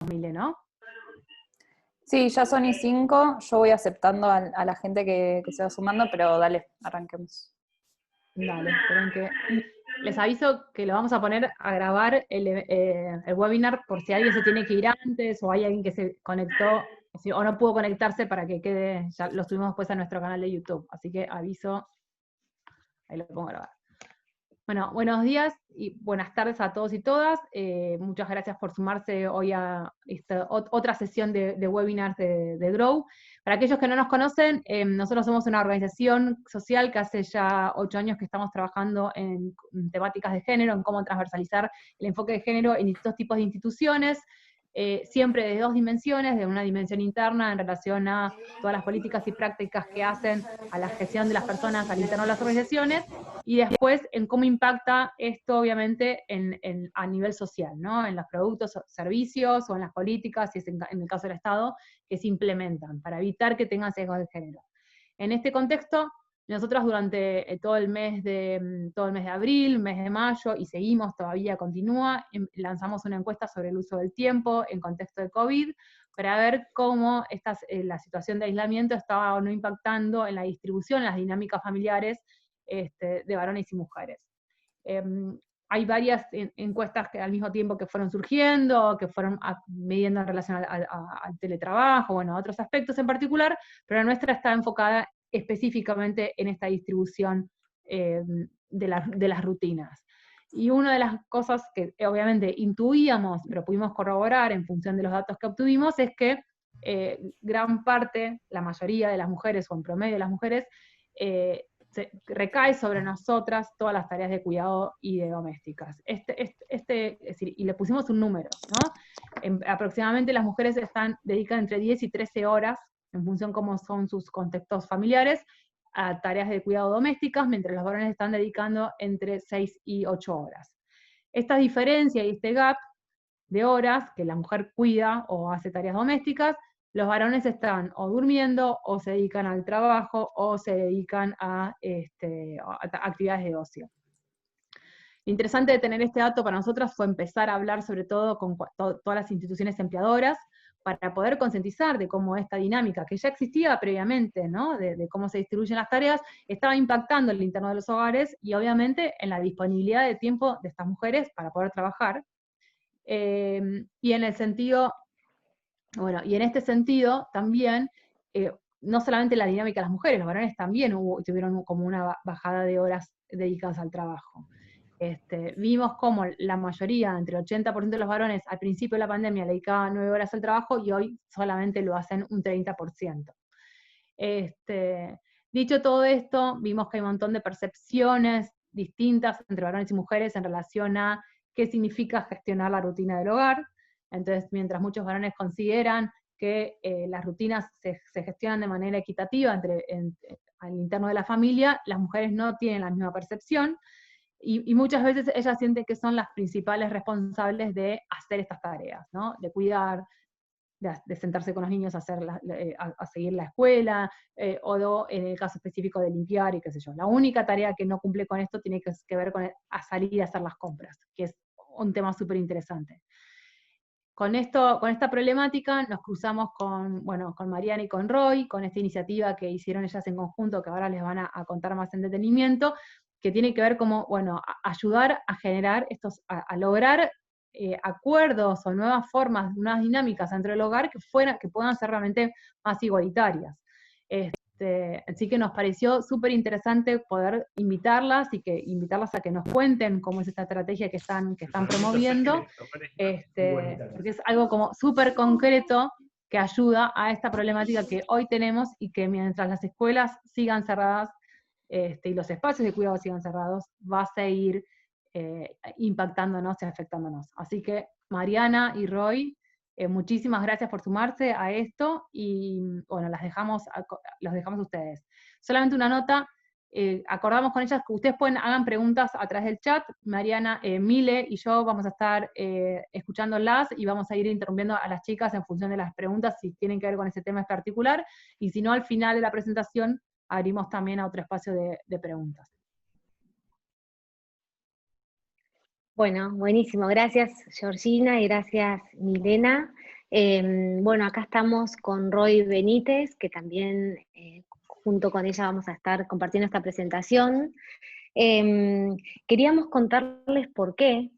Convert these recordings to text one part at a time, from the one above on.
Mile, ¿no? Sí, ya son y 5, yo voy aceptando a la gente que se va sumando, pero dale, arranquemos. Dale, esperen que... Les aviso que lo vamos a poner a grabar el webinar por si alguien se tiene que ir antes o hay alguien que se conectó o no pudo conectarse para que quede, ya lo subimos después a nuestro canal de YouTube. Así que aviso, ahí lo pongo a grabar. Bueno, buenos días y buenas tardes a todos y todas. Muchas gracias por sumarse hoy a esta otra sesión de webinars de Grow. Para aquellos que no nos conocen, nosotros somos una organización social que hace ya 8 años que estamos trabajando en temáticas de género, en cómo transversalizar el enfoque de género en distintos tipos de instituciones, siempre de 2 dimensiones, de una dimensión interna en relación a todas las políticas y prácticas que hacen a la gestión de las personas al interno de las organizaciones, y después en cómo impacta esto obviamente a nivel social, ¿no? En los productos, servicios o en las políticas, si es en el caso del Estado, que se implementan para evitar que tengan sesgos de género. En este contexto, nosotros durante todo el mes de abril, mes de mayo, y seguimos, todavía continúa, lanzamos una encuesta sobre el uso del tiempo en contexto de COVID, para ver cómo la situación de aislamiento estaba o no impactando en la distribución, en las dinámicas familiares de varones y mujeres. Hay varias encuestas que al mismo tiempo que fueron surgiendo, que fueron midiendo en relación al teletrabajo, bueno, a otros aspectos en particular, pero la nuestra está enfocada específicamente en esta distribución de las rutinas. Y una de las cosas que obviamente intuíamos, pero pudimos corroborar en función de los datos que obtuvimos, es que gran parte, la mayoría de las mujeres, o en promedio de las mujeres, recae sobre nosotras todas las tareas de cuidado y de domésticas. Es decir, y le pusimos un número, ¿no? Aproximadamente las mujeres dedican entre 10 y 13 horas, en función de cómo son sus contextos familiares, a tareas de cuidado domésticas, mientras los varones están dedicando entre 6 y 8 horas. Esta diferencia y este gap de horas que la mujer cuida o hace tareas domésticas, los varones están o durmiendo, o se dedican al trabajo, o se dedican a actividades de ocio. Lo interesante de tener este dato para nosotras fue empezar a hablar sobre todo con todas las instituciones empleadoras, para poder concientizar de cómo esta dinámica, que ya existía previamente, ¿no? de cómo se distribuyen las tareas, estaba impactando en el interno de los hogares, y obviamente en la disponibilidad de tiempo de estas mujeres para poder trabajar. Y en el sentido, bueno, y en este sentido también, no solamente la dinámica de las mujeres, los varones también tuvieron como una bajada de horas dedicadas al trabajo. Vimos como la mayoría, entre el 80% de los varones, al principio de la pandemia le dedicaban 9 horas al trabajo, y hoy solamente lo hacen un 30%. Dicho todo esto, vimos que hay un montón de percepciones distintas entre varones y mujeres en relación a qué significa gestionar la rutina del hogar. Entonces, mientras muchos varones consideran que las rutinas se gestionan de manera equitativa al interno de la familia, las mujeres no tienen la misma percepción, y muchas veces ellas sienten que son las principales responsables de hacer estas tareas, ¿no? De cuidar, de sentarse con los niños a seguir la escuela, o en el caso específico de limpiar y qué sé yo. La única tarea que no cumple con esto tiene que ver con a salir y hacer las compras, que es un tema súper interesante. Con esta problemática nos cruzamos con Mariana y con Roy, con esta iniciativa que hicieron ellas en conjunto, que ahora les van a contar más en detenimiento, que tiene que ver como, ayudar a generar a lograr acuerdos o nuevas formas, nuevas dinámicas dentro del hogar que puedan ser realmente más igualitarias. Así que nos pareció súper interesante poder invitarlas a que nos cuenten cómo es esta estrategia que están promoviendo, porque es algo como súper concreto que ayuda a esta problemática que hoy tenemos, y que mientras las escuelas sigan cerradas y los espacios de cuidado sigan cerrados, va a seguir impactándonos y afectándonos. Así que Mariana y Roy, muchísimas gracias por sumarse a esto, y bueno, los dejamos a ustedes. Solamente una nota, acordamos con ellas que ustedes hagan preguntas a través del chat. Mariana, Mile y yo vamos a estar escuchándolas, y vamos a ir interrumpiendo a las chicas en función de las preguntas, si tienen que ver con ese tema en particular, y si no, al final de la presentación abrimos también a otro espacio de preguntas. Bueno, buenísimo. Gracias, Georgina, y gracias, Milena. Bueno, acá estamos con Roy Benítez, que también junto con ella vamos a estar compartiendo esta presentación. Queríamos contarles por qué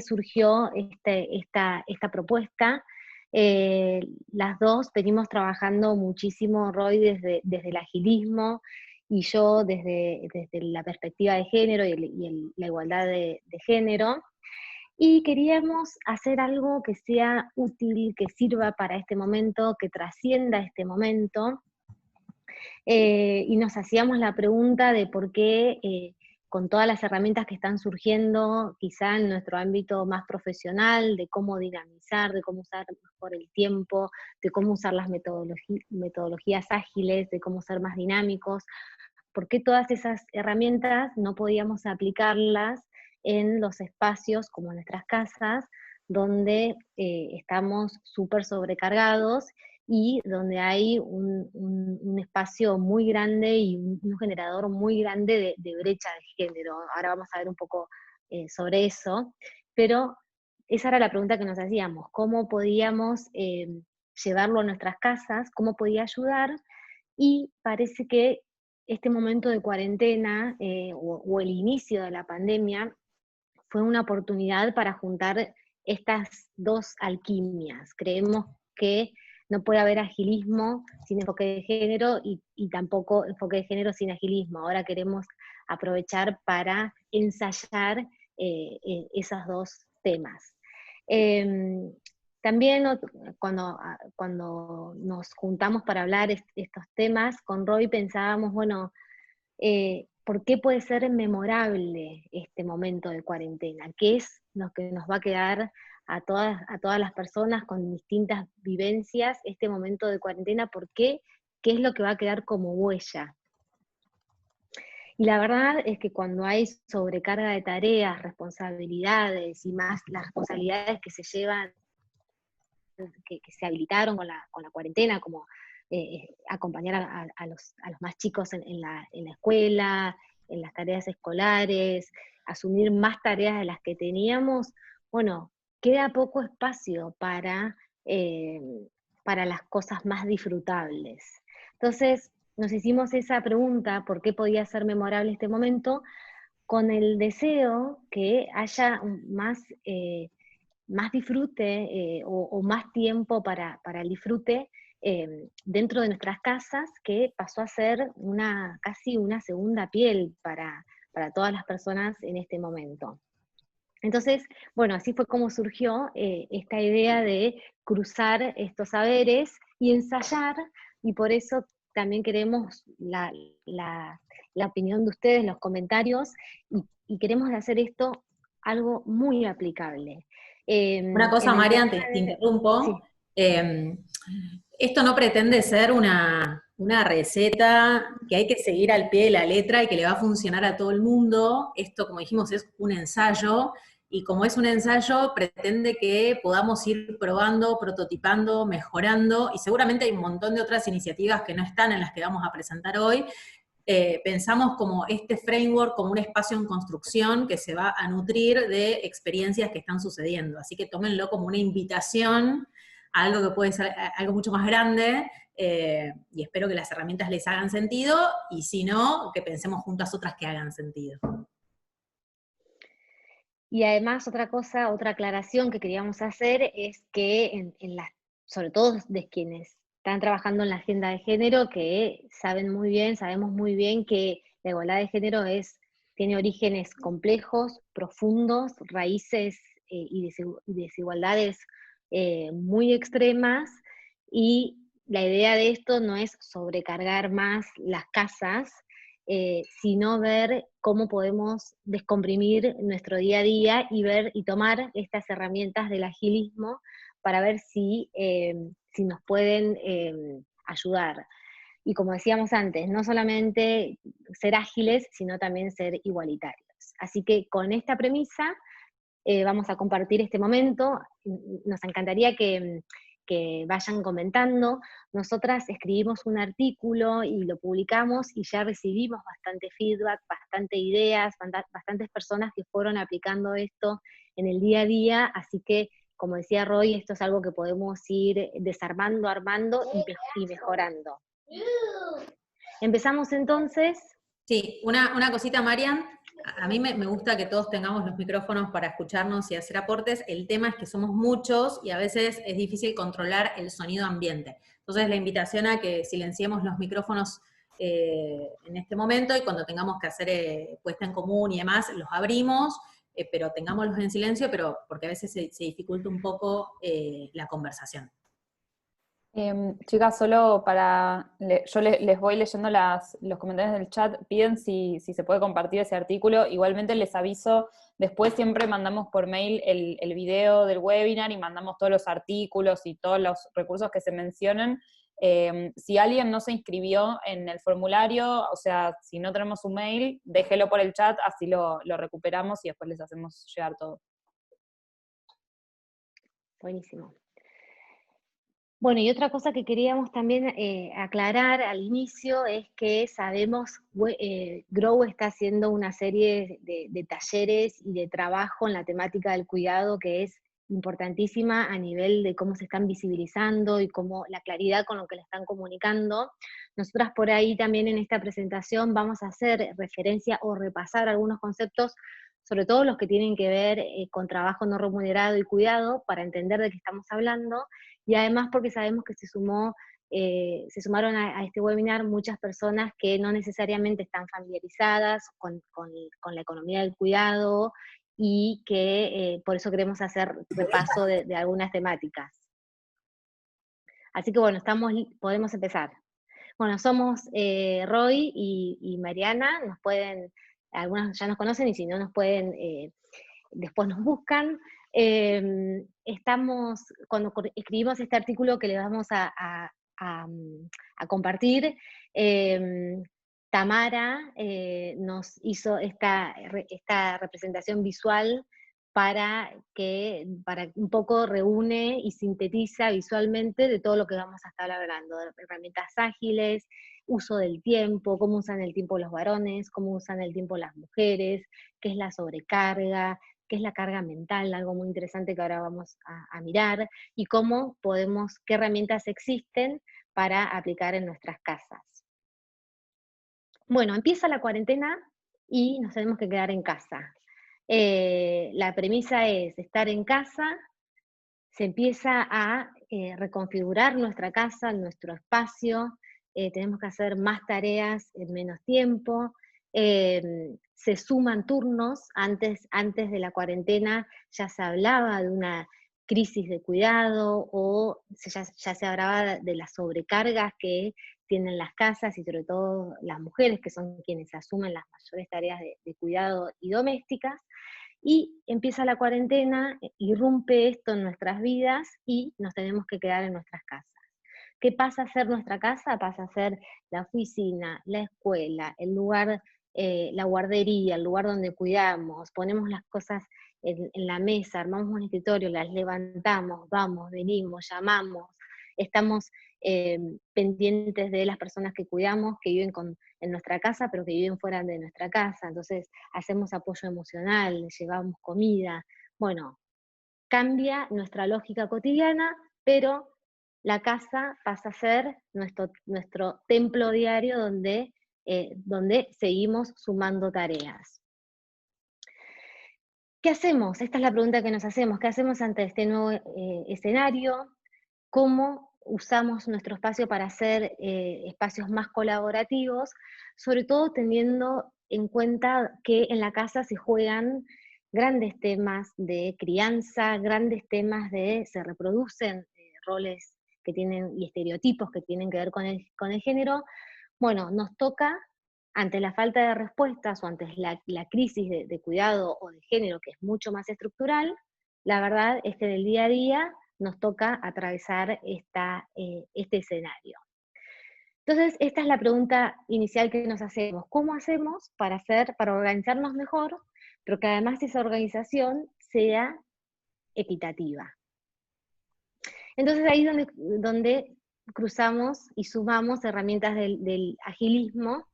surgió esta propuesta. Las dos venimos trabajando muchísimo, Roy desde el agilismo y yo desde la perspectiva de género y la igualdad de género. Y queríamos hacer algo que sea útil, que sirva para este momento, que trascienda este momento. Y nos hacíamos la pregunta de por qué, con todas las herramientas que están surgiendo, quizá en nuestro ámbito más profesional, de cómo dinamizar, de cómo usar mejor el tiempo, de cómo usar las metodologías ágiles, de cómo ser más dinámicos, por qué todas esas herramientas no podíamos aplicarlas en los espacios como en nuestras casas, donde estamos súper sobrecargados y donde hay un espacio muy grande y un generador muy grande de brecha de género. Ahora vamos a ver un poco sobre eso, pero esa era la pregunta que nos hacíamos, ¿cómo podíamos llevarlo a nuestras casas? ¿Cómo podía ayudar? Y parece que este momento de cuarentena o el inicio de la pandemia fue una oportunidad para juntar estas dos alquimias. Creemos que no puede haber agilismo sin enfoque de género y tampoco enfoque de género sin agilismo. Ahora queremos aprovechar para ensayar esos dos temas. También cuando nos juntamos para hablar estos temas, con Roy pensábamos, bueno, ¿por qué puede ser memorable este momento de cuarentena? ¿Qué es lo que nos va a quedar a todas las personas con distintas vivencias este momento de cuarentena? ¿Por qué? ¿Qué es lo que va a quedar como huella? Y la verdad es que cuando hay sobrecarga de tareas, responsabilidades y más las responsabilidades que se llevan, que se habilitaron con la cuarentena, como acompañar a los más chicos en la escuela, en las tareas escolares, asumir más tareas de las que teníamos, bueno, queda poco espacio para las cosas más disfrutables. Entonces, nos hicimos esa pregunta, ¿por qué podía ser memorable este momento? Con el deseo que haya más disfrute o más tiempo para el disfrute dentro de nuestras casas, que pasó a ser casi una segunda piel para todas las personas en este momento. Entonces, bueno, así fue como surgió esta idea de cruzar estos saberes y ensayar, y por eso también queremos la opinión de ustedes, los comentarios, y queremos hacer esto algo muy aplicable. Una cosa, Marian, te Sí. interrumpo. Esto no pretende ser una receta que hay que seguir al pie de la letra y que le va a funcionar a todo el mundo. Esto, como dijimos, es un ensayo, y como es un ensayo, pretende que podamos ir probando, prototipando, mejorando, y seguramente hay un montón de otras iniciativas que no están en las que vamos a presentar hoy. Pensamos como este framework como un espacio en construcción que se va a nutrir de experiencias que están sucediendo. Así que tómenlo como una invitación a algo que puede ser algo mucho más grande, y espero que las herramientas les hagan sentido, y si no, que pensemos juntas otras que hagan sentido. Y además otra aclaración que queríamos hacer es que sobre todo de quienes están trabajando en la agenda de género, que sabemos muy bien que la igualdad de género tiene orígenes complejos, profundos, raíces y desigualdades muy extremas, y la idea de esto no es sobrecargar más las casas, sino ver cómo podemos descomprimir nuestro día a día y tomar estas herramientas del agilismo para ver si nos pueden ayudar. Y como decíamos antes, no solamente ser ágiles, sino también ser igualitarios. Así que con esta premisa vamos a compartir este momento. Nos encantaría que vayan comentando. Nosotras escribimos un artículo y lo publicamos y ya recibimos bastante feedback, bastante ideas, bastantes personas que fueron aplicando esto en el día a día, así que como decía Roy, esto es algo que podemos ir desarmando, armando y mejorando. Empezamos entonces. Sí, una cosita, Marian. A mí me gusta que todos tengamos los micrófonos para escucharnos y hacer aportes. El tema es que somos muchos y a veces es difícil controlar el sonido ambiente. Entonces la invitación a que silenciemos los micrófonos en este momento, y cuando tengamos que hacer puesta en común y demás, los abrimos, pero tengámoslos en silencio, pero porque a veces se dificulta un poco la conversación. Chicas, solo yo les voy leyendo los comentarios del chat, piden si se puede compartir ese artículo. Igualmente les aviso, después siempre mandamos por mail el video del webinar y mandamos todos los artículos y todos los recursos que se mencionen. Si alguien no se inscribió en el formulario, o sea, si no tenemos un mail, déjelo por el chat, así lo recuperamos y después les hacemos llegar todo. Buenísimo. Bueno, y otra cosa que queríamos también aclarar al inicio es que sabemos, Grow está haciendo una serie de talleres y de trabajo en la temática del cuidado que es importantísima a nivel de cómo se están visibilizando y cómo la claridad con lo que le están comunicando. Nosotras por ahí también en esta presentación vamos a hacer referencia o repasar algunos conceptos, sobre todo los que tienen que ver con trabajo no remunerado y cuidado, para entender de qué estamos hablando, y además porque sabemos que se sumaron a este webinar muchas personas que no necesariamente están familiarizadas con la economía del cuidado, y que por eso queremos hacer repaso de algunas temáticas. Así que bueno, podemos empezar. Bueno, somos Roy y Mariana, algunas ya nos conocen, y si no nos pueden, después nos buscan. Cuando escribimos este artículo que le vamos a compartir, Tamara nos hizo esta representación visual para un poco reúne y sintetiza visualmente de todo lo que vamos a estar hablando, de herramientas ágiles, uso del tiempo, cómo usan el tiempo los varones, cómo usan el tiempo las mujeres, qué es la sobrecarga, qué es la carga mental, algo muy interesante que ahora vamos a mirar, y qué herramientas existen para aplicar en nuestras casas. Bueno, empieza la cuarentena y nos tenemos que quedar en casa. La premisa es estar en casa, se empieza a reconfigurar nuestra casa, nuestro espacio, tenemos que hacer más tareas en menos tiempo, se suman turnos. Antes de la cuarentena ya se hablaba de una crisis de cuidado, o ya se hablaba de las sobrecargas que tienen las casas, y sobre todo las mujeres, que son quienes asumen las mayores tareas de cuidado y domésticas. Y empieza la cuarentena, irrumpe esto en nuestras vidas y nos tenemos que quedar en nuestras casas. ¿Qué pasa a ser nuestra casa? Pasa a ser la oficina, la escuela, el lugar, la guardería, el lugar donde cuidamos, ponemos las cosas en la mesa, armamos un escritorio, las levantamos, vamos, venimos, llamamos, estamos pendientes de las personas que cuidamos, que viven en nuestra casa, pero que viven fuera de nuestra casa. Entonces hacemos apoyo emocional, les llevamos comida. Bueno, cambia nuestra lógica cotidiana, pero la casa pasa a ser nuestro templo diario donde seguimos sumando tareas. ¿Qué hacemos? Esta es la pregunta que nos hacemos. ¿Qué hacemos ante este nuevo escenario? ¿Cómo usamos nuestro espacio para hacer espacios más colaborativos? Sobre todo teniendo en cuenta que en la casa se juegan grandes temas de crianza, grandes temas se reproducen roles que tienen y estereotipos que tienen que ver con el género. Bueno, nos toca, ante la falta de respuestas o ante la crisis de cuidado o de género, que es mucho más estructural, la verdad es que en el día a día nos toca atravesar este escenario. Entonces, esta es la pregunta inicial que nos hacemos. ¿Cómo hacemos para organizarnos mejor, pero que además esa organización sea equitativa? Entonces ahí es donde cruzamos y sumamos herramientas del agilismo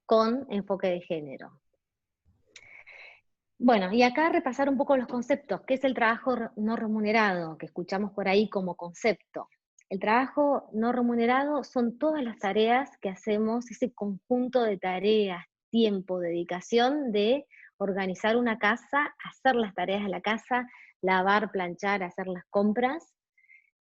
con enfoque de género. Bueno, y acá repasar un poco los conceptos. ¿Qué es el trabajo no remunerado? Que escuchamos por ahí como concepto. El trabajo no remunerado son todas las tareas que hacemos, ese conjunto de tareas, tiempo, dedicación de organizar una casa, hacer las tareas de la casa, lavar, planchar, hacer las compras,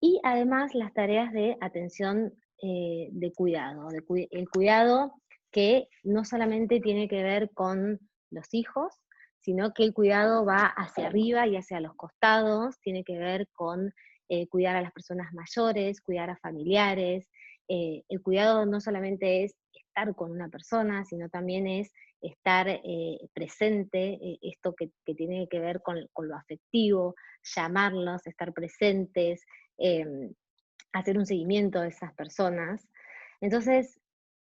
y además las tareas de atención, de cuidado, el cuidado que no solamente tiene que ver con los hijos, sino que el cuidado va hacia arriba y hacia los costados, tiene que ver con cuidar a las personas mayores, cuidar a familiares. El cuidado no solamente es estar con una persona, sino también es estar presente, esto que tiene que ver con lo afectivo, llamarlos, estar presentes, eh, hacer un seguimiento de esas personas. Entonces,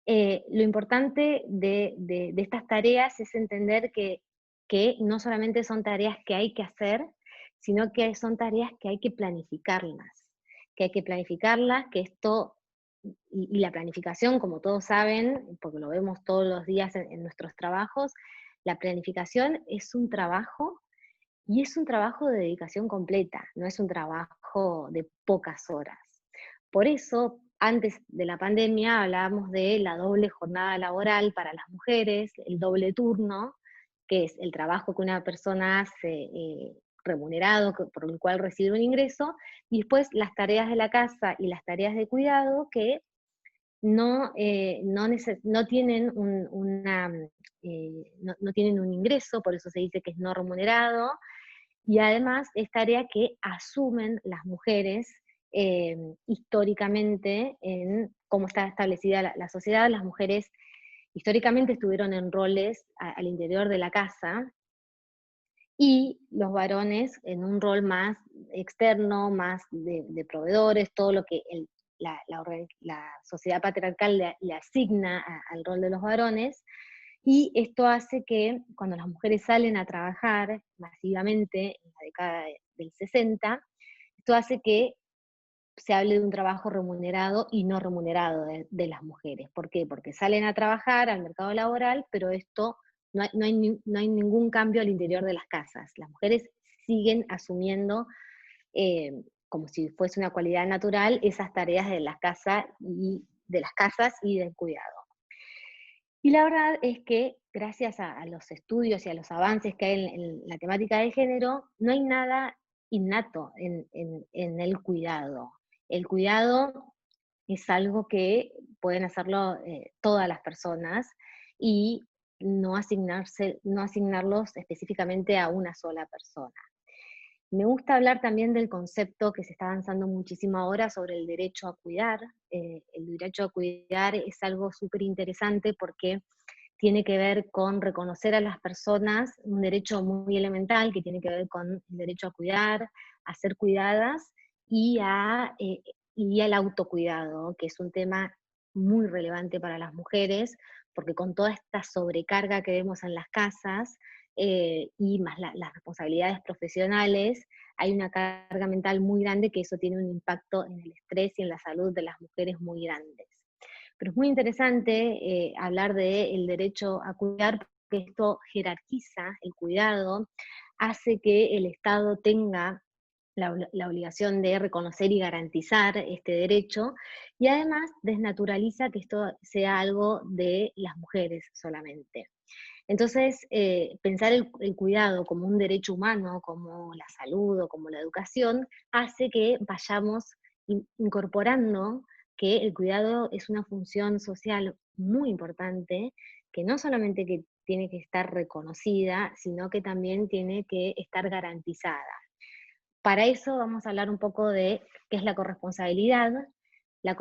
lo importante de estas tareas es entender que no solamente son tareas que hay que hacer, sino que son tareas que hay que planificarlas, que esto, y la planificación, como todos saben, porque lo vemos todos los días en nuestros trabajos, la planificación es un trabajo, y es un trabajo de dedicación completa, no es un trabajo de pocas horas. Por eso, antes de la pandemia hablábamos de la doble jornada laboral para las mujeres, el doble turno, que es el trabajo que una persona hace remunerado, por el cual recibe un ingreso, y después las tareas de la casa y las tareas de cuidado que no tienen no tienen un ingreso, por eso se dice que es no remunerado, y además es tarea que asumen las mujeres históricamente en cómo está establecida la sociedad. Las mujeres históricamente estuvieron en roles al interior de la casa, y los varones en un rol más externo, más de proveedores, todo lo que la sociedad patriarcal le asigna al rol de los varones. Y esto hace que cuando las mujeres salen a trabajar masivamente en la década del 60, esto hace que se hable de un trabajo remunerado y no remunerado de las mujeres. ¿Por qué? Porque salen a trabajar al mercado laboral, pero esto no hay ningún cambio al interior de las casas. Las mujeres siguen asumiendo, eh, como si fuese una cualidad natural, esas tareas de de las casas y del cuidado. Y la verdad es que gracias a los estudios y a los avances que hay en la temática de género, no hay nada innato en el cuidado. El cuidado es algo que pueden hacerlo todas las personas, y no asignarlos específicamente a una sola persona. Me gusta hablar también del concepto que se está avanzando muchísimo ahora sobre el derecho a cuidar. El derecho a cuidar es algo súper interesante porque tiene que ver con reconocer a las personas un derecho muy elemental que tiene que ver con el derecho a cuidar, a ser cuidadas, y al autocuidado, que es un tema muy relevante para las mujeres, porque con toda esta sobrecarga que vemos en las casas, y más las responsabilidades profesionales, hay una carga mental muy grande, que eso tiene un impacto en el estrés y en la salud de las mujeres muy grandes. Pero es muy interesante hablar del derecho a cuidar, porque esto jerarquiza el cuidado, hace que el Estado tenga la obligación de reconocer y garantizar este derecho, y además desnaturaliza que esto sea algo de las mujeres solamente. Entonces, pensar el cuidado como un derecho humano, como la salud o como la educación, hace que vayamos incorporando que el cuidado es una función social muy importante, que no solamente que tiene que estar reconocida, sino que también tiene que estar garantizada. Para eso vamos a hablar un poco de qué es la corresponsabilidad. La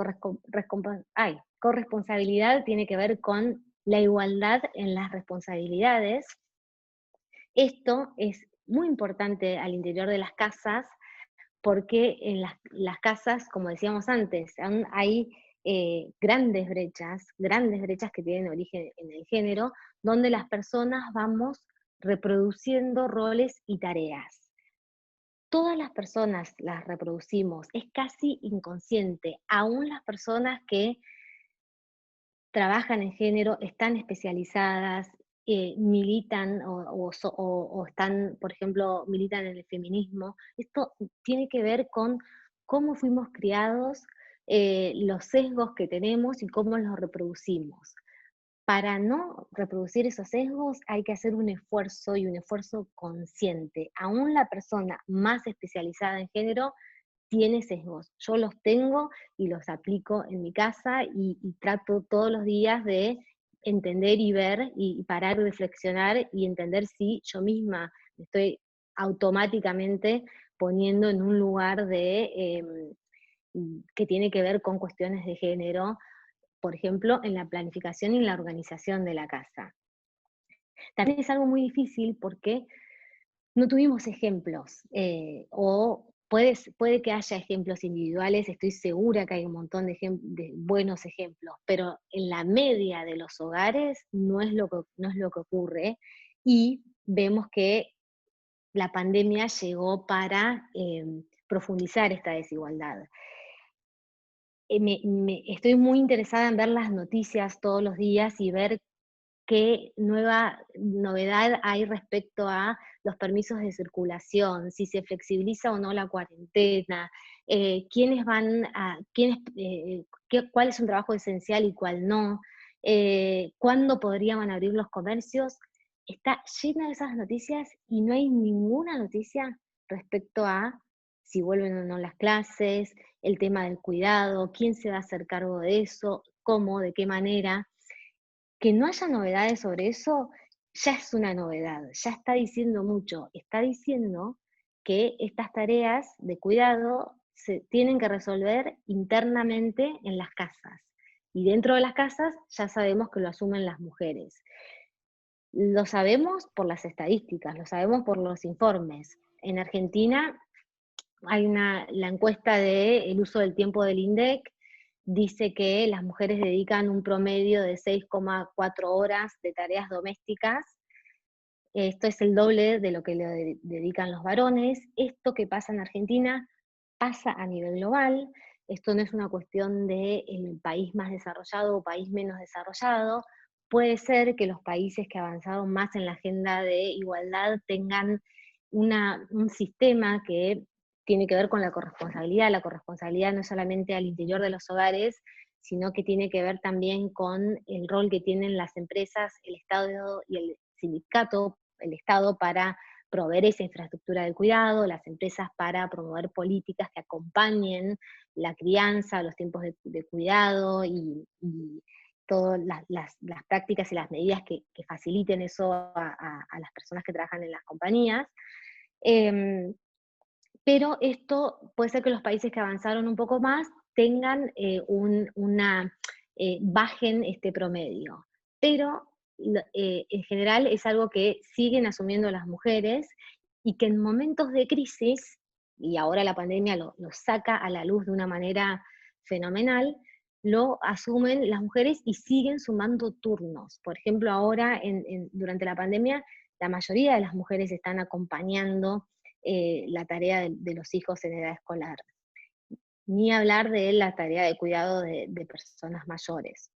corresponsabilidad tiene que ver con la igualdad en las responsabilidades. Esto es muy importante al interior de las casas, porque en las casas, como decíamos antes, hay grandes brechas que tienen origen en el género, donde las personas vamos reproduciendo roles y tareas. Todas las personas las reproducimos, es casi inconsciente, aún las personas que trabajan en género, están especializadas, militan o están, por ejemplo, militan en el feminismo. Esto tiene que ver con cómo fuimos criados, los sesgos que tenemos y cómo los reproducimos. Para no reproducir esos sesgos hay que hacer un esfuerzo, y un esfuerzo consciente. Aún la persona más especializada en género tiene sesgos. Yo los tengo y los aplico en mi casa, y trato todos los días de entender y ver y parar y reflexionar y entender si yo misma me estoy automáticamente poniendo en un lugar que tiene que ver con cuestiones de género, por ejemplo, en la planificación y en la organización de la casa. También es algo muy difícil porque no tuvimos ejemplos, o puede que haya ejemplos individuales, estoy segura que hay un montón de buenos ejemplos, pero en la media de los hogares no es lo que ocurre, y vemos que la pandemia llegó para profundizar esta desigualdad. Estoy muy interesada en ver las noticias todos los días y ver qué nueva novedad hay respecto a los permisos de circulación, si se flexibiliza o no la cuarentena, cuál es un trabajo esencial y cuál no, cuándo podrían abrir los comercios. Está llena de esas noticias y no hay ninguna noticia respecto a si vuelven o no las clases, el tema del cuidado, quién se va a hacer cargo de eso, cómo, de qué manera. Que no haya novedades sobre eso ya es una novedad, ya está diciendo mucho, está diciendo que estas tareas de cuidado se tienen que resolver internamente en las casas, y dentro de las casas ya sabemos que lo asumen las mujeres. Lo sabemos por las estadísticas, lo sabemos por los informes. En Argentina hay la encuesta del uso del tiempo del INDEC, dice que las mujeres dedican un promedio de 6,4 horas de tareas domésticas. Esto es el doble de lo que le dedican los varones. Esto que pasa en Argentina pasa a nivel global. Esto no es una cuestión de el país más desarrollado o país menos desarrollado. Puede ser que los países que avanzaron más en la agenda de igualdad tengan un sistema que tiene que ver con la corresponsabilidad. La corresponsabilidad no es solamente al interior de los hogares, sino que tiene que ver también con el rol que tienen las empresas, el Estado y el sindicato, el Estado para proveer esa infraestructura del cuidado, las empresas para promover políticas que acompañen la crianza, los tiempos de cuidado y todas las prácticas y las medidas que faciliten eso a las personas que trabajan en las compañías. Pero esto puede ser que los países que avanzaron un poco más tengan bajen este promedio. Pero en general es algo que siguen asumiendo las mujeres, y que en momentos de crisis, y ahora la pandemia lo saca a la luz de una manera fenomenal, lo asumen las mujeres y siguen sumando turnos. Por ejemplo, ahora durante la pandemia, la mayoría de las mujeres están acompañando la tarea de los hijos en edad escolar. Ni hablar de la tarea de cuidado de personas mayores.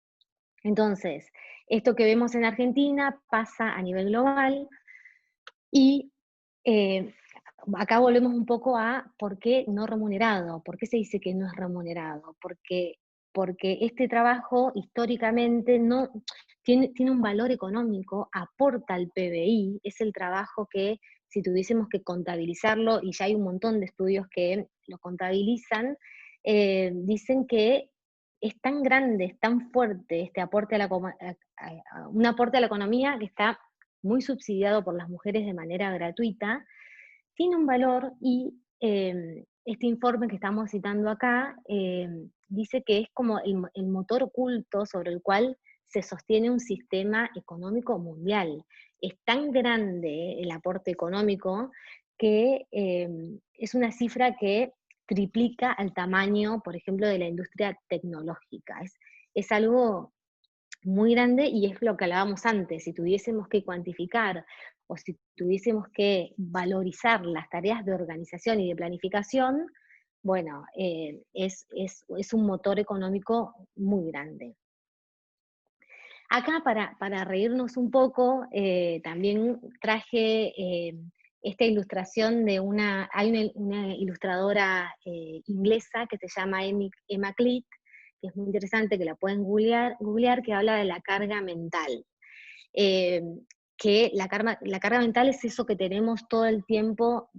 Entonces, esto que vemos en Argentina pasa a nivel global, y acá volvemos un poco a por qué no remunerado, por qué se dice que no es remunerado, porque este trabajo históricamente no tiene un valor económico, aporta al PBI, es el trabajo que si tuviésemos que contabilizarlo, y ya hay un montón de estudios que lo contabilizan, dicen que es tan grande, es tan fuerte este aporte un aporte a la economía que está muy subsidiado por las mujeres de manera gratuita, tiene un valor. Y este informe que estamos citando acá dice que es como el motor oculto sobre el cual se sostiene un sistema económico mundial. Es tan grande el aporte económico que es una cifra que triplica al tamaño, por ejemplo, de la industria tecnológica. Es algo muy grande, y es lo que hablábamos antes. Si tuviésemos que cuantificar o si tuviésemos que valorizar las tareas de organización y de planificación, bueno, es un motor económico muy grande. Acá para reírnos un poco, también traje esta ilustración de hay una ilustradora inglesa que se llama Emma Cleet, que es muy interesante, que la pueden googlear, que habla de la carga mental. Eh, que la carga mental es eso que tenemos todo el tiempo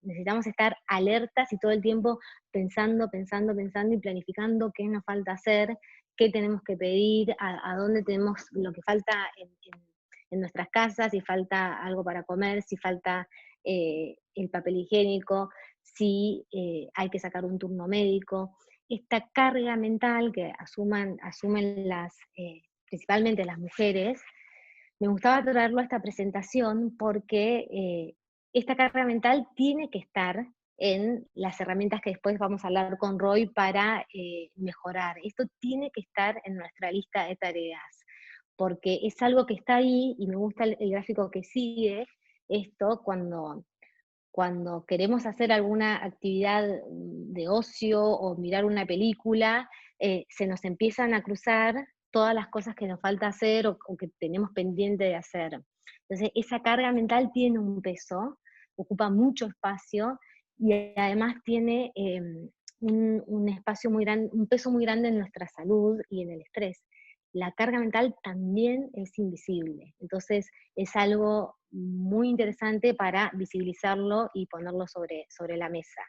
necesitamos estar alertas y todo el tiempo pensando y planificando qué nos falta hacer, qué tenemos que pedir, a dónde tenemos lo que falta en nuestras casas, si falta algo para comer, si falta el papel higiénico, si hay que sacar un turno médico. Esta carga mental que asumen principalmente las mujeres, me gustaba traerlo a esta presentación porque esta carga mental tiene que estar en las herramientas que después vamos a hablar con Roy para mejorar. Esto tiene que estar en nuestra lista de tareas, porque es algo que está ahí, y me gusta el gráfico que sigue esto cuando queremos hacer alguna actividad de ocio o mirar una película, se nos empiezan a cruzar todas las cosas que nos falta hacer o que tenemos pendiente de hacer. Entonces, esa carga mental tiene un peso, ocupa mucho espacio y además tiene un espacio muy grande, un peso muy grande en nuestra salud y en el estrés. La carga mental también es invisible. Entonces, es algo muy interesante para visibilizarlo y ponerlo sobre la mesa.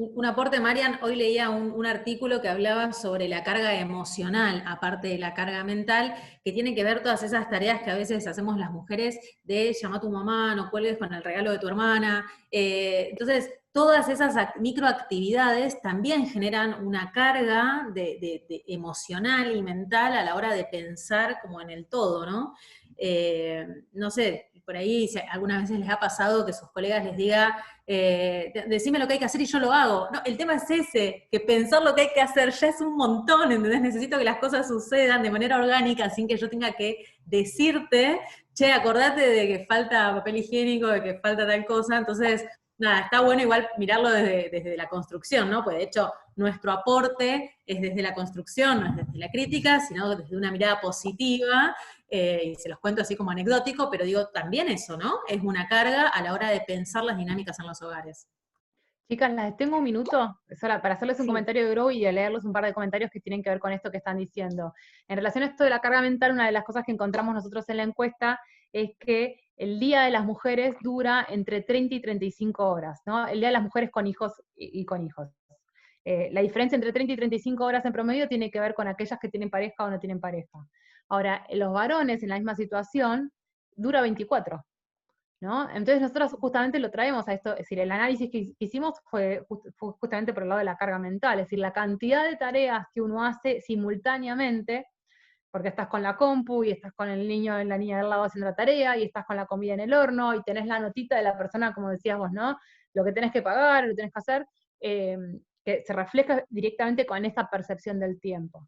Un aporte, Marian, hoy leía un artículo que hablaba sobre la carga emocional, aparte de la carga mental, que tiene que ver todas esas tareas que a veces hacemos las mujeres de llama a tu mamá, no cuelgues con el regalo de tu hermana. Entonces, todas esas microactividades también generan una carga de emocional y mental a la hora de pensar como en el todo, ¿no? No sé, por ahí si algunas veces les ha pasado que sus colegas les diga, decime lo que hay que hacer y yo lo hago. No, el tema es ese, que pensar lo que hay que hacer ya es un montón, ¿entendés? Necesito que las cosas sucedan de manera orgánica sin que yo tenga que decirte, che, acordate de que falta papel higiénico, de que falta tal cosa. Entonces, nada, está bueno igual mirarlo desde la construcción, ¿no? Pues de hecho, nuestro aporte es desde la construcción, no es desde la crítica, sino desde una mirada positiva, y se los cuento así como anecdótico, pero digo, también eso, ¿no? Es una carga a la hora de pensar las dinámicas en los hogares. Chicas, ¿las tengo un minuto? Para hacerles un comentario de Grow y de leerles un par de comentarios que tienen que ver con esto que están diciendo. En relación a esto de la carga mental, una de las cosas que encontramos nosotros en la encuesta es que el Día de las Mujeres dura entre 30 y 35 horas, ¿no? El Día de las Mujeres con hijos y con hijos. La diferencia entre 30 y 35 horas en promedio tiene que ver con aquellas que tienen pareja o no tienen pareja. Ahora, los varones en la misma situación dura 24. ¿No? Entonces nosotros justamente lo traemos a esto, es decir, el análisis que hicimos fue justamente por el lado de la carga mental, es decir, la cantidad de tareas que uno hace simultáneamente, porque estás con la compu y estás con el niño y la niña del lado haciendo la tarea y estás con la comida en el horno y tenés la notita de la persona, como decíamos, ¿no? Lo que tenés que pagar, lo que tenés que hacer, que se refleja directamente con esta percepción del tiempo.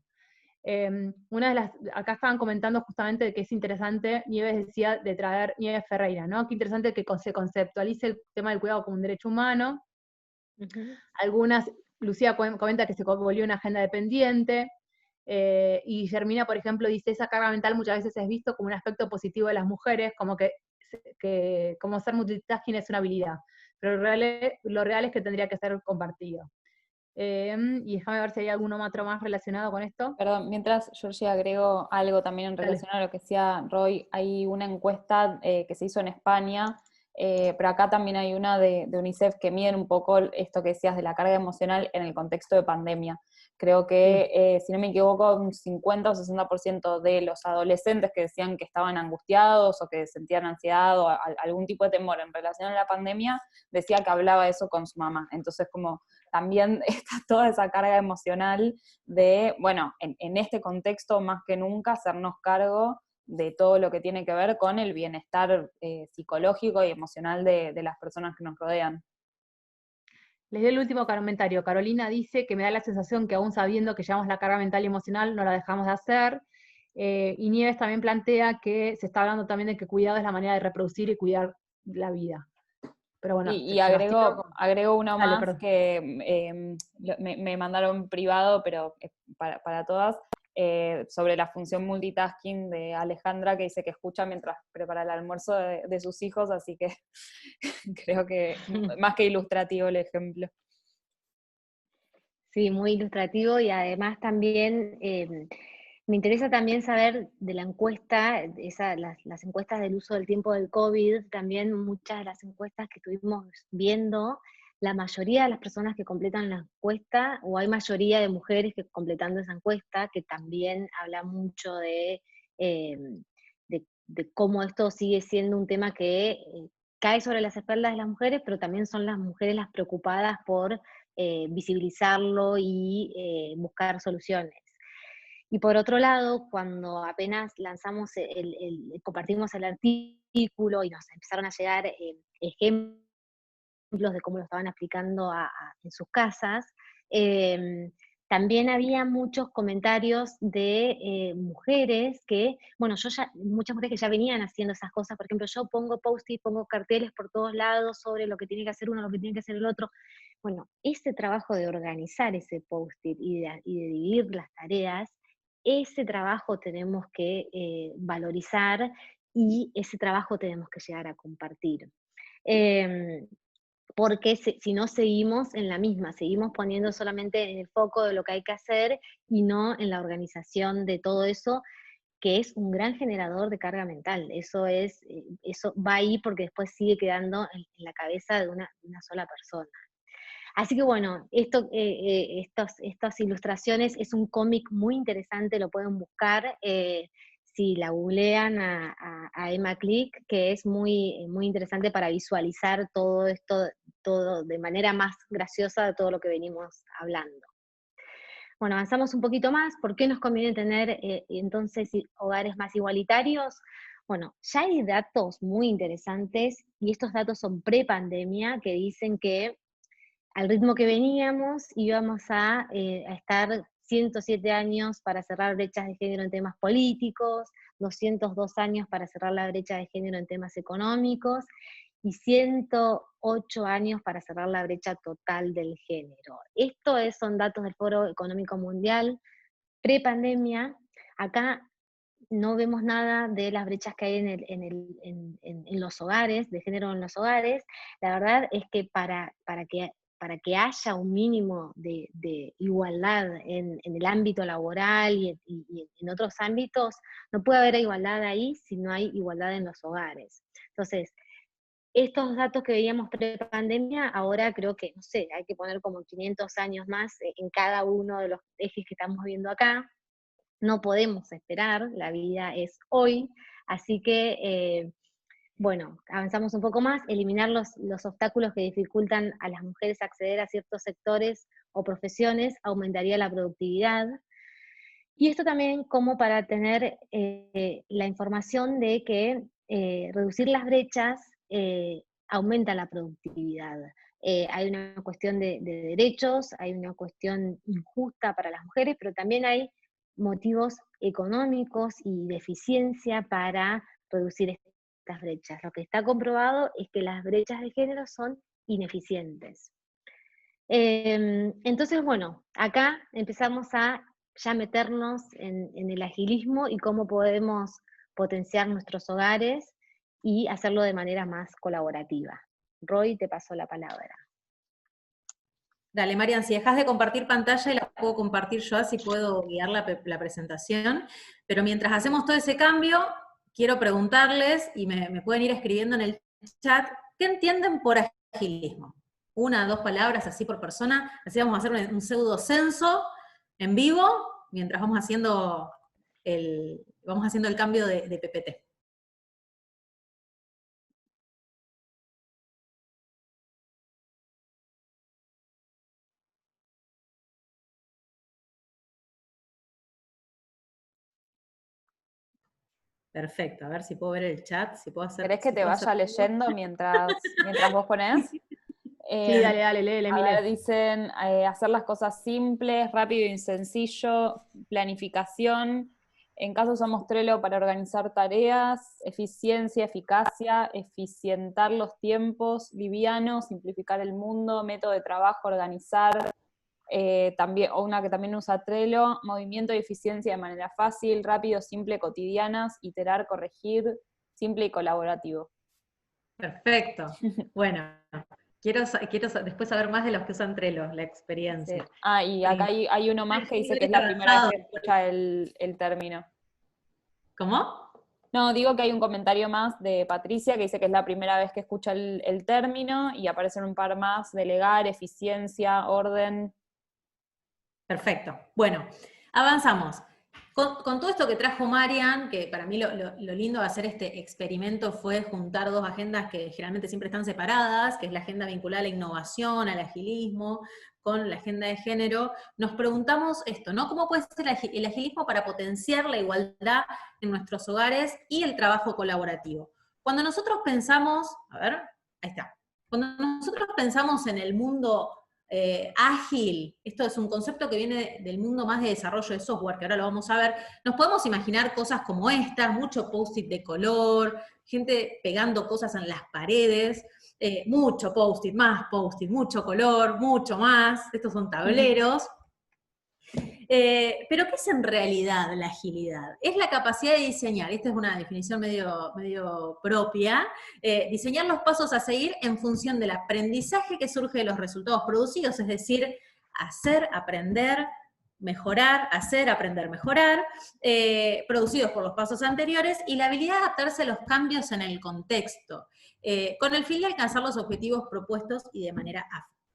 Acá estaban comentando justamente de que es interesante, Nieves decía, de traer Nieves Ferreira, ¿no? Qué interesante que se conceptualice el tema del cuidado como un derecho humano. Algunas, Lucía comenta que se volvió una agenda dependiente, y Germina, por ejemplo, dice, esa carga mental muchas veces es visto como un aspecto positivo de las mujeres, como que como ser multitasking es una habilidad, pero lo real es que tendría que ser compartido. Y déjame ver si hay algún otro más relacionado con esto. Perdón, mientras Georgie agrego algo también en relación a lo que decía Roy, hay una encuesta que se hizo en España, pero acá también hay una de UNICEF que miden un poco esto que decías de la carga emocional en el contexto de pandemia. Creo que, si no me equivoco, un 50 o 60% de los adolescentes que decían que estaban angustiados o que sentían ansiedad o algún tipo de temor en relación a la pandemia, decía que hablaba eso con su mamá. Entonces, como también está toda esa carga emocional de, bueno, en este contexto más que nunca, hacernos cargo de todo lo que tiene que ver con el bienestar psicológico y emocional de las personas que nos rodean. Les doy el último comentario. Carolina dice que me da la sensación que aún sabiendo que llevamos la carga mental y emocional, no la dejamos de hacer. Y Nieves también plantea que se está hablando también de que cuidado es la manera de reproducir y cuidar la vida. Pero bueno, y agrego una más perdón. que me mandaron privado, pero para todas, sobre la función multitasking de Alejandra, que dice que escucha mientras prepara el almuerzo de sus hijos, así que creo que más que ilustrativo el ejemplo. Sí, muy ilustrativo y además también me interesa también saber de la encuesta, las encuestas del uso del tiempo del COVID, también muchas de las encuestas que estuvimos viendo, la mayoría de las personas que completan la encuesta, o hay mayoría de mujeres que completando esa encuesta, que también habla mucho eh, de cómo esto sigue siendo un tema que cae sobre las espaldas de las mujeres, pero también son las mujeres las preocupadas por visibilizarlo y buscar soluciones. Y por otro lado, cuando apenas lanzamos compartimos el artículo y nos empezaron a llegar ejemplos de cómo lo estaban aplicando en sus casas, también había muchos comentarios de mujeres que, bueno, muchas mujeres que ya venían haciendo esas cosas, por ejemplo, yo pongo post-it, pongo carteles por todos lados sobre lo que tiene que hacer uno, lo que tiene que hacer el otro. Bueno, ese trabajo de organizar ese post-it y de dividir las tareas, ese trabajo tenemos que valorizar y ese trabajo tenemos que llegar a compartir. Porque si no seguimos en la misma, seguimos poniendo solamente en el foco de lo que hay que hacer y no en la organización de todo eso, que es un gran generador de carga mental. Eso va ahí porque después sigue quedando en la cabeza de una sola persona. Así que bueno, estas ilustraciones es un cómic muy interesante, lo pueden buscar. Si la googlean a Emma Click, que es muy, muy interesante para visualizar todo esto, todo de manera más graciosa de todo lo que venimos hablando. Bueno, avanzamos un poquito más. ¿Por qué nos conviene tener entonces hogares más igualitarios? Bueno, ya hay datos muy interesantes, y estos datos son pre-pandemia, que dicen que al ritmo que veníamos íbamos a estar 107 años para cerrar brechas de género en temas políticos, 202 años para cerrar la brecha de género en temas económicos, y 108 años para cerrar la brecha total del género. Son datos del Foro Económico Mundial, pre-pandemia. Acá no vemos nada de las brechas que hay en los hogares, de género en los hogares. La verdad es que para que haya un mínimo de igualdad en el ámbito laboral y en otros ámbitos, no puede haber igualdad ahí si no hay igualdad en los hogares. Entonces, estos datos que veíamos pre-pandemia, ahora creo que, no sé, hay que poner como 500 años más en cada uno de los ejes que estamos viendo acá. No podemos esperar, la vida es hoy, así que, bueno, avanzamos un poco más, eliminar los obstáculos que dificultan a las mujeres acceder a ciertos sectores o profesiones aumentaría la productividad. Y esto también como para tener la información de que reducir las brechas aumenta la productividad. Hay una cuestión de derechos, hay una cuestión injusta para las mujeres, pero también hay motivos económicos y de eficiencia para reducir estas brechas. Lo que está comprobado es que las brechas de género son ineficientes. Entonces, bueno, acá empezamos a ya meternos en el agilismo y cómo podemos potenciar nuestros hogares y hacerlo de manera más colaborativa. Roy, te paso la palabra. Dale, Marian, si dejas de compartir pantalla y la puedo compartir yo, así puedo guiar la presentación. Pero mientras hacemos todo ese cambio, quiero preguntarles, y me pueden ir escribiendo en el chat, ¿qué entienden por agilismo? 1 o 2 palabras así por persona, así vamos a hacer un pseudo censo en vivo, mientras vamos haciendo el cambio de PPT. Perfecto, a ver si puedo ver el chat, si puedo hacer... ¿Querés que te vaya leyendo mientras vos ponés? Sí, dale, léele, a ver, dicen hacer las cosas simples, rápido y sencillo, planificación. En caso usamos Trello para organizar tareas, eficiencia, eficacia, eficientar los tiempos, liviano, simplificar el mundo, método de trabajo, organizar, también, o una que también usa Trello, movimiento y eficiencia de manera fácil, rápido, simple, cotidianas, iterar, corregir, simple y colaborativo. Perfecto. Bueno, quiero después saber más de los que usan Trello, la experiencia. Sí. Ah, y acá hay uno más que dice que es la primera vez que escucha el término. ¿Cómo? No, digo que hay un comentario más de Patricia que dice que es la primera vez que escucha el término, y aparecen un par más: delegar, eficiencia, orden. Perfecto. Bueno, avanzamos. Con todo esto que trajo Marian, que para mí lo lindo de hacer este experimento fue juntar dos agendas que generalmente siempre están separadas, que es la agenda vinculada a la innovación, al agilismo, con la agenda de género. Nos preguntamos esto, ¿no? ¿Cómo puede ser el agilismo para potenciar la igualdad en nuestros hogares y el trabajo colaborativo? Cuando nosotros pensamos, a ver, ahí está. Cuando nosotros pensamos en el mundo ágil, esto es un concepto que viene del mundo más de desarrollo de software, que ahora lo vamos a ver, nos podemos imaginar cosas como estas, mucho post-it de color, gente pegando cosas en las paredes, mucho post-it, más post-it, mucho color, mucho más, estos son tableros. Pero ¿qué es en realidad la agilidad? Es la capacidad de diseñar, esta es una definición medio propia, diseñar los pasos a seguir en función del aprendizaje que surge de los resultados producidos, es decir, hacer, aprender, mejorar, hacer, aprender, mejorar, producidos por los pasos anteriores, y la habilidad de adaptarse a los cambios en el contexto, con el fin de alcanzar los objetivos propuestos y de manera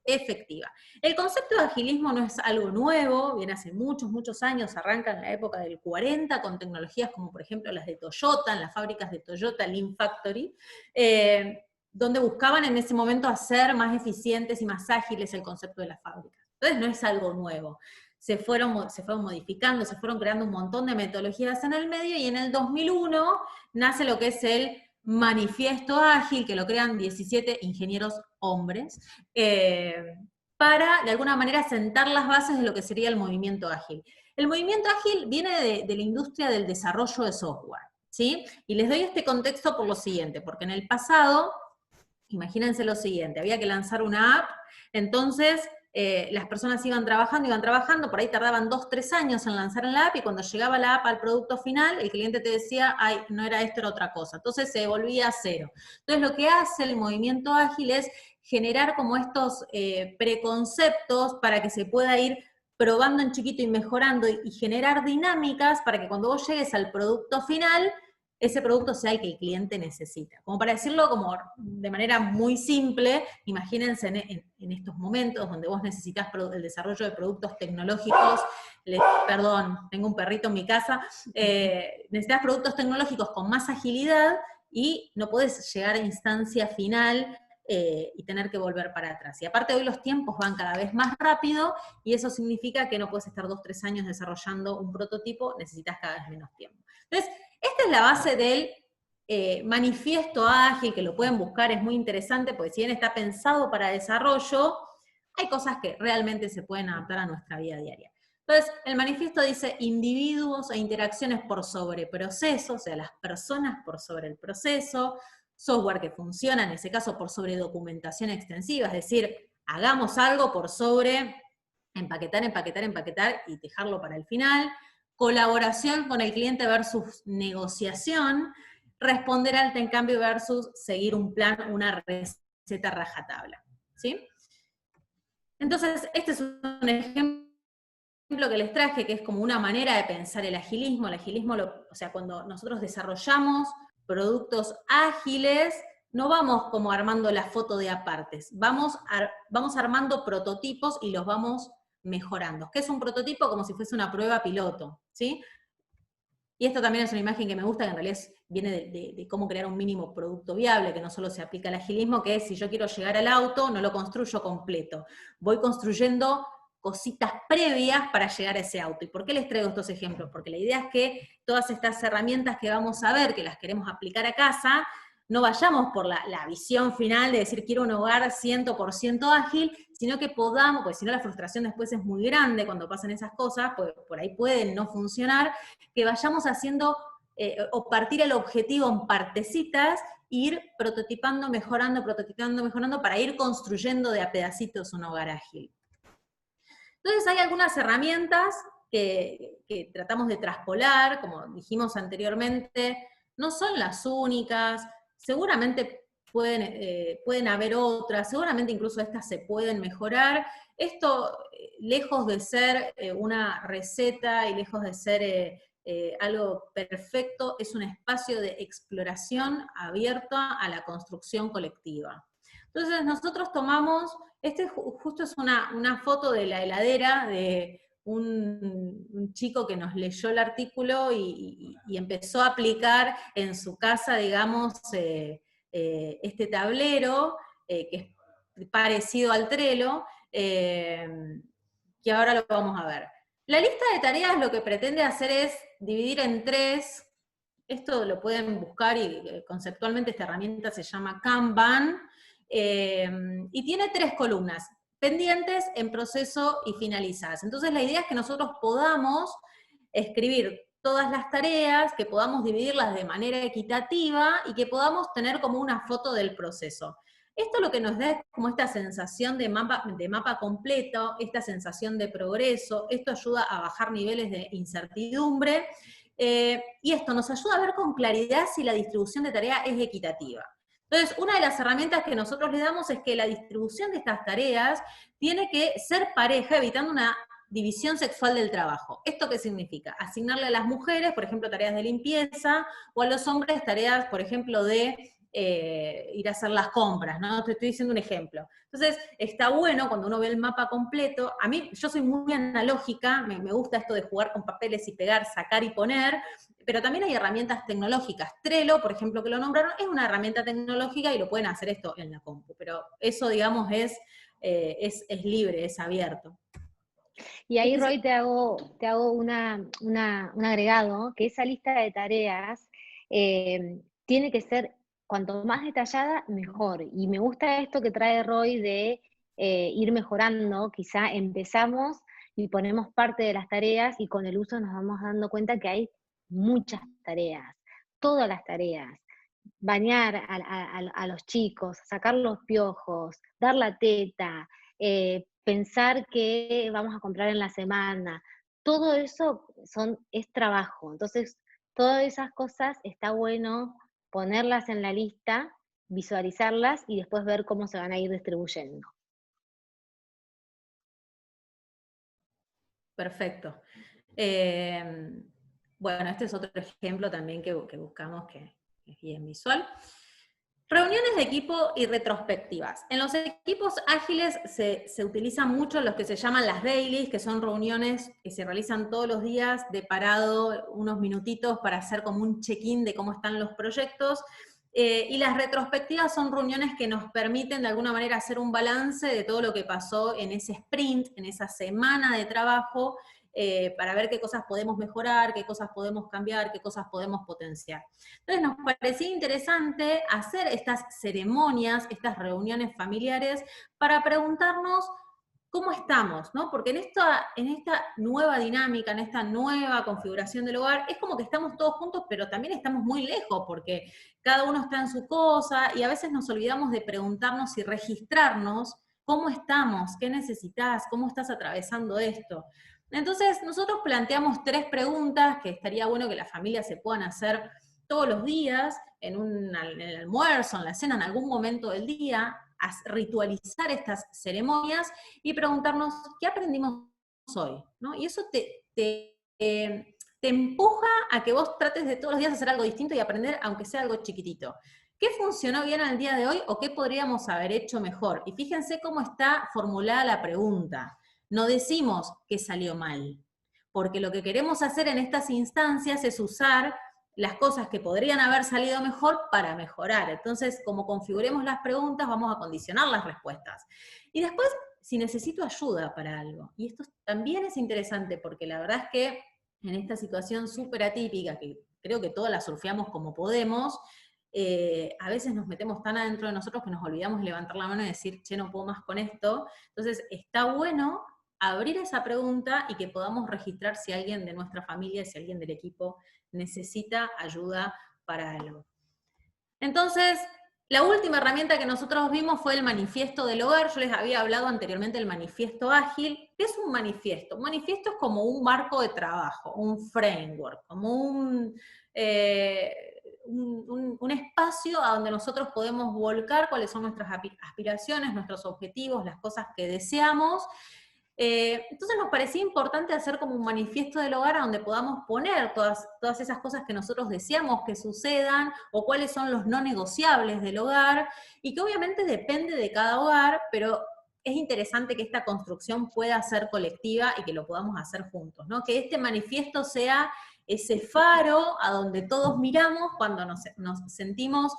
efectiva. El concepto de agilismo no es algo nuevo, viene hace muchos años, arranca en la época del 40 con tecnologías como por ejemplo las de Toyota, en las fábricas de Toyota, Lean Factory, donde buscaban en ese momento hacer más eficientes y más ágiles el concepto de las fábricas. Entonces no es algo nuevo. Se fueron modificando, se fueron creando un montón de metodologías en el medio, y en el 2001 nace lo que es el Manifiesto Ágil, que lo crean 17 ingenieros hombres, para, de alguna manera, sentar las bases de lo que sería el movimiento ágil. El movimiento ágil viene de la industria del desarrollo de software, ¿sí? Y les doy este contexto por lo siguiente, porque en el pasado, imagínense lo siguiente, había que lanzar una app, entonces las personas iban trabajando, por ahí tardaban 2-3 años en lanzar la app, y cuando llegaba la app al producto final, el cliente te decía, ay, no era esto, era otra cosa. Entonces se volvía a cero. Entonces lo que hace el movimiento ágil es generar como estos preconceptos para que se pueda ir probando en chiquito y mejorando, y generar dinámicas para que cuando vos llegues al producto final, ese producto sea el que el cliente necesita. Como para decirlo como de manera muy simple, imagínense en estos momentos donde vos necesitas el desarrollo de productos tecnológicos, perdón, tengo un perrito en mi casa, necesitas productos tecnológicos con más agilidad, y no podés llegar a instancia final y tener que volver para atrás. Y aparte hoy los tiempos van cada vez más rápido, y eso significa que no puedes estar 2-3 años desarrollando un prototipo, necesitas cada vez menos tiempo. Entonces, esta es la base del manifiesto ágil, que lo pueden buscar, es muy interesante, porque si bien está pensado para desarrollo, hay cosas que realmente se pueden adaptar a nuestra vida diaria. Entonces, el manifiesto dice individuos e interacciones por sobre proceso, o sea, las personas por sobre el proceso, software que funciona, en ese caso por sobre documentación extensiva, es decir, hagamos algo por sobre empaquetar y dejarlo para el final, colaboración con el cliente versus negociación, responder al en cambio versus seguir un plan, una receta rajatabla, ¿sí? Entonces, este es un ejemplo que les traje, que es como una manera de pensar el agilismo. El agilismo, o sea, cuando nosotros desarrollamos productos ágiles, no vamos como armando la foto de apartes, vamos armando prototipos y los vamos mejorando. ¿Qué es un prototipo? Como si fuese una prueba piloto, ¿sí? Y esto también es una imagen que me gusta, que en realidad viene de cómo crear un mínimo producto viable, que no solo se aplica al agilismo, que es si yo quiero llegar al auto, no lo construyo completo, voy construyendo cositas previas para llegar a ese auto. ¿Y por qué les traigo estos ejemplos? Porque la idea es que todas estas herramientas que vamos a ver, que las queremos aplicar a casa, no vayamos por la visión final de decir quiero un hogar 100% ágil, sino que podamos, porque si no la frustración después es muy grande cuando pasan esas cosas, pues por ahí pueden no funcionar, que vayamos haciendo o partir el objetivo en partecitas, e ir prototipando, mejorando, para ir construyendo de a pedacitos un hogar ágil. Entonces hay algunas herramientas que tratamos de traspolar, como dijimos anteriormente, no son las únicas, seguramente pueden haber otras, seguramente incluso estas se pueden mejorar. Esto, lejos de ser una receta y lejos de ser algo perfecto, es un espacio de exploración abierto a la construcción colectiva. Entonces nosotros tomamos, justo es una foto de la heladera de un chico que nos leyó el artículo y empezó a aplicar en su casa, digamos, este tablero, que es parecido al Trello, que ahora lo vamos a ver. La lista de tareas lo que pretende hacer es dividir en 3, esto lo pueden buscar y conceptualmente esta herramienta se llama Kanban, y tiene 3 columnas, pendientes, en proceso y finalizadas. Entonces la idea es que nosotros podamos escribir todas las tareas, que podamos dividirlas de manera equitativa y que podamos tener como una foto del proceso. Esto lo que nos da es como esta sensación de mapa completo, esta sensación de progreso, esto ayuda a bajar niveles de incertidumbre, y esto nos ayuda a ver con claridad si la distribución de tarea es equitativa. Entonces, una de las herramientas que nosotros le damos es que la distribución de estas tareas tiene que ser pareja, evitando una división sexual del trabajo. ¿Esto qué significa? Asignarle a las mujeres, por ejemplo, tareas de limpieza, o a los hombres tareas, por ejemplo, de ir a hacer las compras, ¿no? Te estoy diciendo un ejemplo. Entonces, está bueno cuando uno ve el mapa completo. A mí, yo soy muy analógica, me gusta esto de jugar con papeles y pegar, sacar y poner, pero también hay herramientas tecnológicas. Trello, por ejemplo, que lo nombraron, es una herramienta tecnológica y lo pueden hacer esto en la compu, pero eso, digamos, es libre, es abierto. Y ahí, Roy, te hago un agregado, que esa lista de tareas tiene que ser cuanto más detallada, mejor. Y me gusta esto que trae Roy de ir mejorando. Quizá empezamos y ponemos parte de las tareas y con el uso nos vamos dando cuenta que hay muchas tareas, todas las tareas. Bañar a los chicos, sacar los piojos, dar la teta, pensar qué vamos a comprar en la semana, todo eso es trabajo. Entonces, todas esas cosas está bueno ponerlas en la lista, visualizarlas y después ver cómo se van a ir distribuyendo. Perfecto. Bueno, este es otro ejemplo también que buscamos que es bien visual. Reuniones de equipo y retrospectivas. En los equipos ágiles se utilizan mucho los que se llaman las dailies, que son reuniones que se realizan todos los días de parado unos minutitos para hacer como un check-in de cómo están los proyectos. Y las retrospectivas son reuniones que nos permiten de alguna manera hacer un balance de todo lo que pasó en ese sprint, en esa semana de trabajo, para ver qué cosas podemos mejorar, qué cosas podemos cambiar, qué cosas podemos potenciar. Entonces nos parecía interesante hacer estas ceremonias, estas reuniones familiares, para preguntarnos cómo estamos, ¿no? Porque en esta nueva dinámica, en esta nueva configuración del hogar, es como que estamos todos juntos, pero también estamos muy lejos, porque cada uno está en su cosa, y a veces nos olvidamos de preguntarnos y registrarnos cómo estamos, qué necesitas, cómo estás atravesando esto. Entonces, nosotros planteamos 3 preguntas que estaría bueno que las familias se puedan hacer todos los días, en el almuerzo, en la cena, en algún momento del día, a ritualizar estas ceremonias y preguntarnos, ¿qué aprendimos hoy? ¿No? Y eso te empuja a que vos trates de todos los días hacer algo distinto y aprender, aunque sea algo chiquitito. ¿Qué funcionó bien al día de hoy o qué podríamos haber hecho mejor? Y fíjense cómo está formulada la pregunta. No decimos que salió mal, porque lo que queremos hacer en estas instancias es usar las cosas que podrían haber salido mejor para mejorar. Entonces, como configuremos las preguntas, vamos a condicionar las respuestas. Y después, si necesito ayuda para algo. Y esto también es interesante, porque la verdad es que en esta situación súper atípica, que creo que todas la surfeamos como podemos, a veces nos metemos tan adentro de nosotros que nos olvidamos de levantar la mano y decir, che, no puedo más con esto. Entonces, está bueno abrir esa pregunta y que podamos registrar si alguien de nuestra familia, si alguien del equipo necesita ayuda para algo. Entonces, La última herramienta que nosotros vimos fue el manifiesto del hogar. Yo les había hablado anteriormente del manifiesto ágil. ¿Qué es un manifiesto? Un manifiesto es como un marco de trabajo, un framework, como un espacio a donde nosotros podemos volcar cuáles son nuestras aspiraciones, nuestros objetivos, las cosas que deseamos. Entonces nos parecía importante hacer como un manifiesto del hogar a donde podamos poner todas esas cosas que nosotros deseamos que sucedan, o cuáles son los no negociables del hogar, y que obviamente depende de cada hogar, pero es interesante que esta construcción pueda ser colectiva y que lo podamos hacer juntos, ¿no? Que este manifiesto sea ese faro a donde todos miramos cuando nos sentimos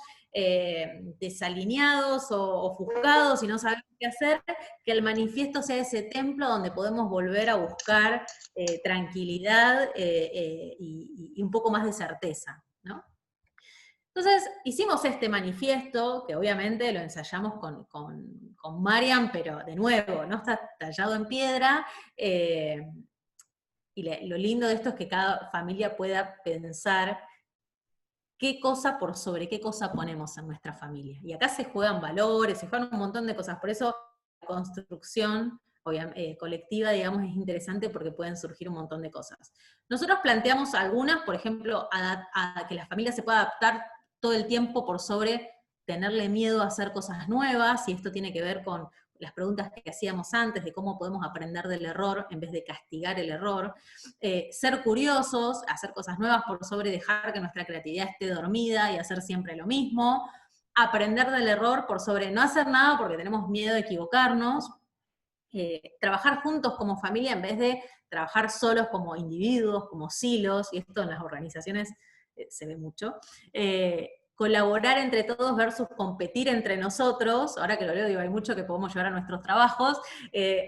desalineados o ofuscados y no sabemos qué hacer, que el manifiesto sea ese templo donde podemos volver a buscar tranquilidad y un poco más de certeza, ¿no? Entonces, hicimos este manifiesto, que obviamente lo ensayamos con Marian, pero de nuevo, no está tallado en piedra, y lo lindo de esto es que cada familia pueda pensar sobre qué cosa ponemos en nuestra familia. Y acá se juegan valores, se juegan un montón de cosas, por eso la construcción colectiva, digamos, es interesante porque pueden surgir un montón de cosas. Nosotros planteamos algunas, por ejemplo, a que la familia se pueda adaptar todo el tiempo por sobre tenerle miedo a hacer cosas nuevas, y esto tiene que ver con las preguntas que hacíamos antes, de cómo podemos aprender del error en vez de castigar el error, ser curiosos, hacer cosas nuevas por sobre dejar que nuestra creatividad esté dormida y hacer siempre lo mismo, aprender del error por sobre no hacer nada porque tenemos miedo de equivocarnos, trabajar juntos como familia en vez de trabajar solos como individuos, como silos, y esto en las organizaciones se ve mucho, colaborar entre todos versus competir entre nosotros. Ahora que lo leo, digo, hay mucho que podemos llevar a nuestros trabajos,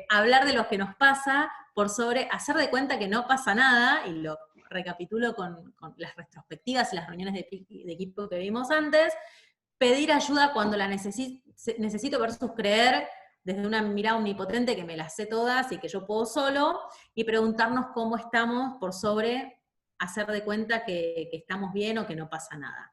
hablar de lo que nos pasa, por sobre hacer de cuenta que no pasa nada, y lo recapitulo con las retrospectivas y las reuniones de equipo que vimos antes, pedir ayuda cuando la necesito versus creer desde una mirada omnipotente que me las sé todas y que yo puedo solo, y preguntarnos cómo estamos por sobre hacer de cuenta que estamos bien o que no pasa nada.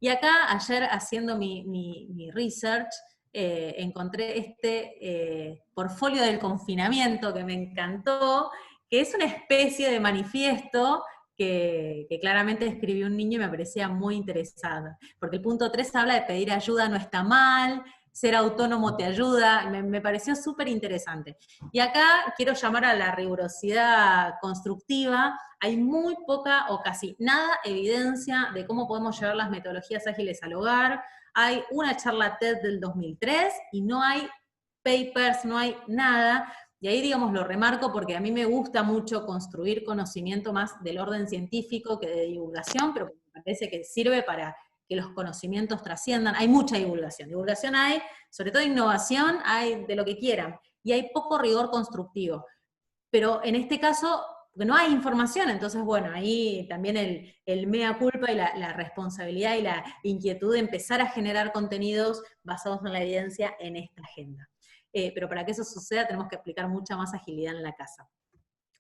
Y acá, ayer haciendo mi research, encontré este portfolio del confinamiento que me encantó, que es una especie de manifiesto que claramente escribió un niño y me parecía muy interesante. Porque el punto 3 habla de pedir ayuda no está mal, ser autónomo te ayuda, me pareció súper interesante. Y acá quiero llamar a la rigurosidad constructiva. Hay muy poca o casi nada evidencia de cómo podemos llevar las metodologías ágiles al hogar. Hay una charla TED del 2003 y no hay papers, no hay nada. Y ahí, digamos, lo remarco porque a mí me gusta mucho construir conocimiento más del orden científico que de divulgación, pero me parece que sirve para que los conocimientos trasciendan. Hay mucha divulgación. Divulgación hay, sobre todo innovación, hay de lo que quieran. Y hay poco rigor constructivo. Pero en este caso, no hay información, entonces, bueno, ahí también el mea culpa y la responsabilidad y la inquietud de empezar a generar contenidos basados en la evidencia en esta agenda. Pero para que eso suceda tenemos que aplicar mucha más agilidad en la casa.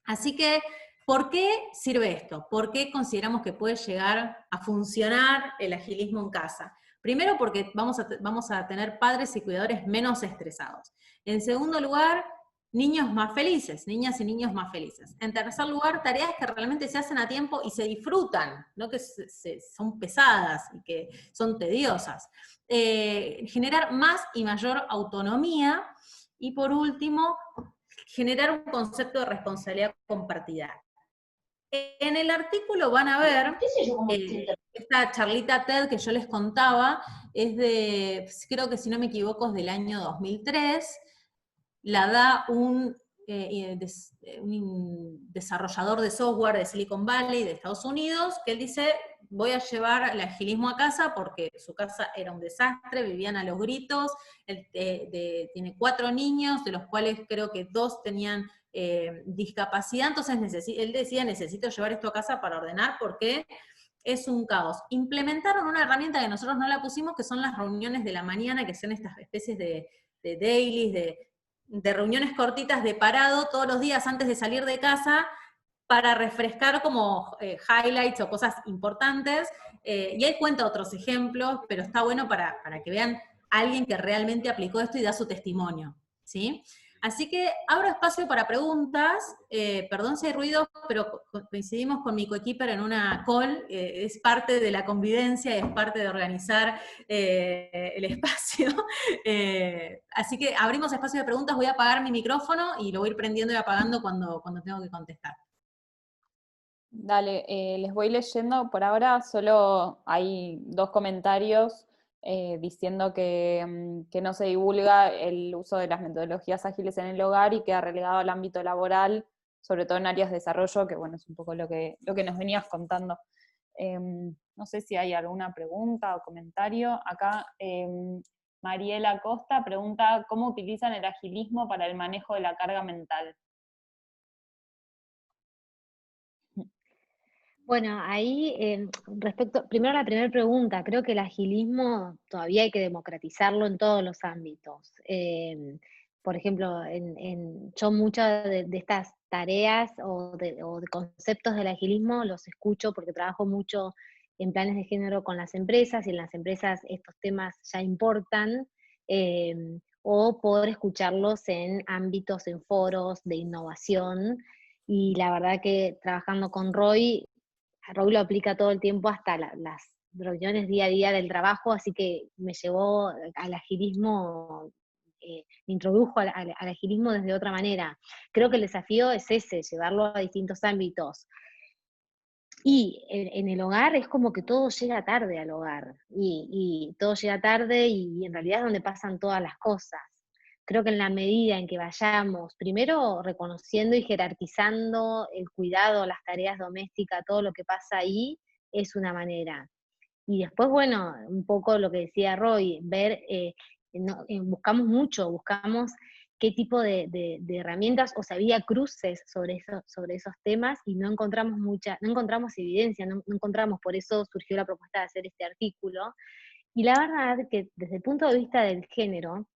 Así que, ¿por qué sirve esto? ¿Por qué consideramos que puede llegar a funcionar el agilismo en casa? Primero, porque vamos a tener padres y cuidadores menos estresados. En segundo lugar, niños más felices, niñas y niños más felices. En tercer lugar, tareas que realmente se hacen a tiempo y se disfrutan, no que son pesadas y que son tediosas. Generar más y mayor autonomía. Y por último, generar un concepto de responsabilidad compartida. En el artículo van a ver, esta charlita TED que yo les contaba, es de, creo que si no me equivoco, es del año 2003, la da un desarrollador de software de Silicon Valley, de Estados Unidos, que él dice, voy a llevar el agilismo a casa porque su casa era un desastre, vivían a los gritos, él tiene 4 niños, de los cuales creo que 2 tenían discapacidad, entonces él decía, necesito llevar esto a casa para ordenar porque es un caos. Implementaron una herramienta que nosotros no la pusimos, que son las reuniones de la mañana, que son estas especies de dailies, de reuniones cortitas de parado todos los días antes de salir de casa, para refrescar como highlights o cosas importantes, y ahí cuenta otros ejemplos, pero está bueno para que vean a alguien que realmente aplicó esto y da su testimonio, ¿sí? Así que abro espacio para preguntas, perdón si hay ruido, pero coincidimos con mi coequiper en una call, es parte de la convivencia y es parte de organizar el espacio. Así que abrimos espacio de preguntas, voy a apagar mi micrófono y lo voy a ir prendiendo y apagando cuando tengo que contestar. Dale, les voy leyendo. Por ahora solo hay 2 comentarios diciendo que no se divulga el uso de las metodologías ágiles en el hogar y queda relegado al ámbito laboral, sobre todo en áreas de desarrollo, que bueno, es un poco lo que nos venías contando. No sé si hay alguna pregunta o comentario. Acá Mariela Costa pregunta, ¿cómo utilizan el agilismo para el manejo de la carga mental? Bueno, ahí primero a la primera pregunta, creo que el agilismo todavía hay que democratizarlo en todos los ámbitos. Por ejemplo, yo muchas de estas tareas o de conceptos del agilismo los escucho porque trabajo mucho en planes de género con las empresas, y en las empresas estos temas ya importan, o poder escucharlos en ámbitos, en foros de innovación. Y la verdad que trabajando con Roy lo aplica todo el tiempo hasta las reuniones día a día del trabajo, así que me llevó al agilismo, me introdujo al agilismo desde otra manera. Creo que el desafío es ese, llevarlo a distintos ámbitos. Y en el hogar es como que todo llega tarde al hogar, y todo llega tarde y en realidad es donde pasan todas las cosas. Creo que en la medida en que vayamos, primero reconociendo y jerarquizando el cuidado, las tareas domésticas, todo lo que pasa ahí, es una manera. Y después, bueno, un poco lo que decía Roy, ver, buscamos mucho, buscamos qué tipo de herramientas, o sea, había cruces sobre esos temas y no encontramos no encontramos evidencia, no encontramos, por eso surgió la propuesta de hacer este artículo. Y la verdad que desde el punto de vista del género,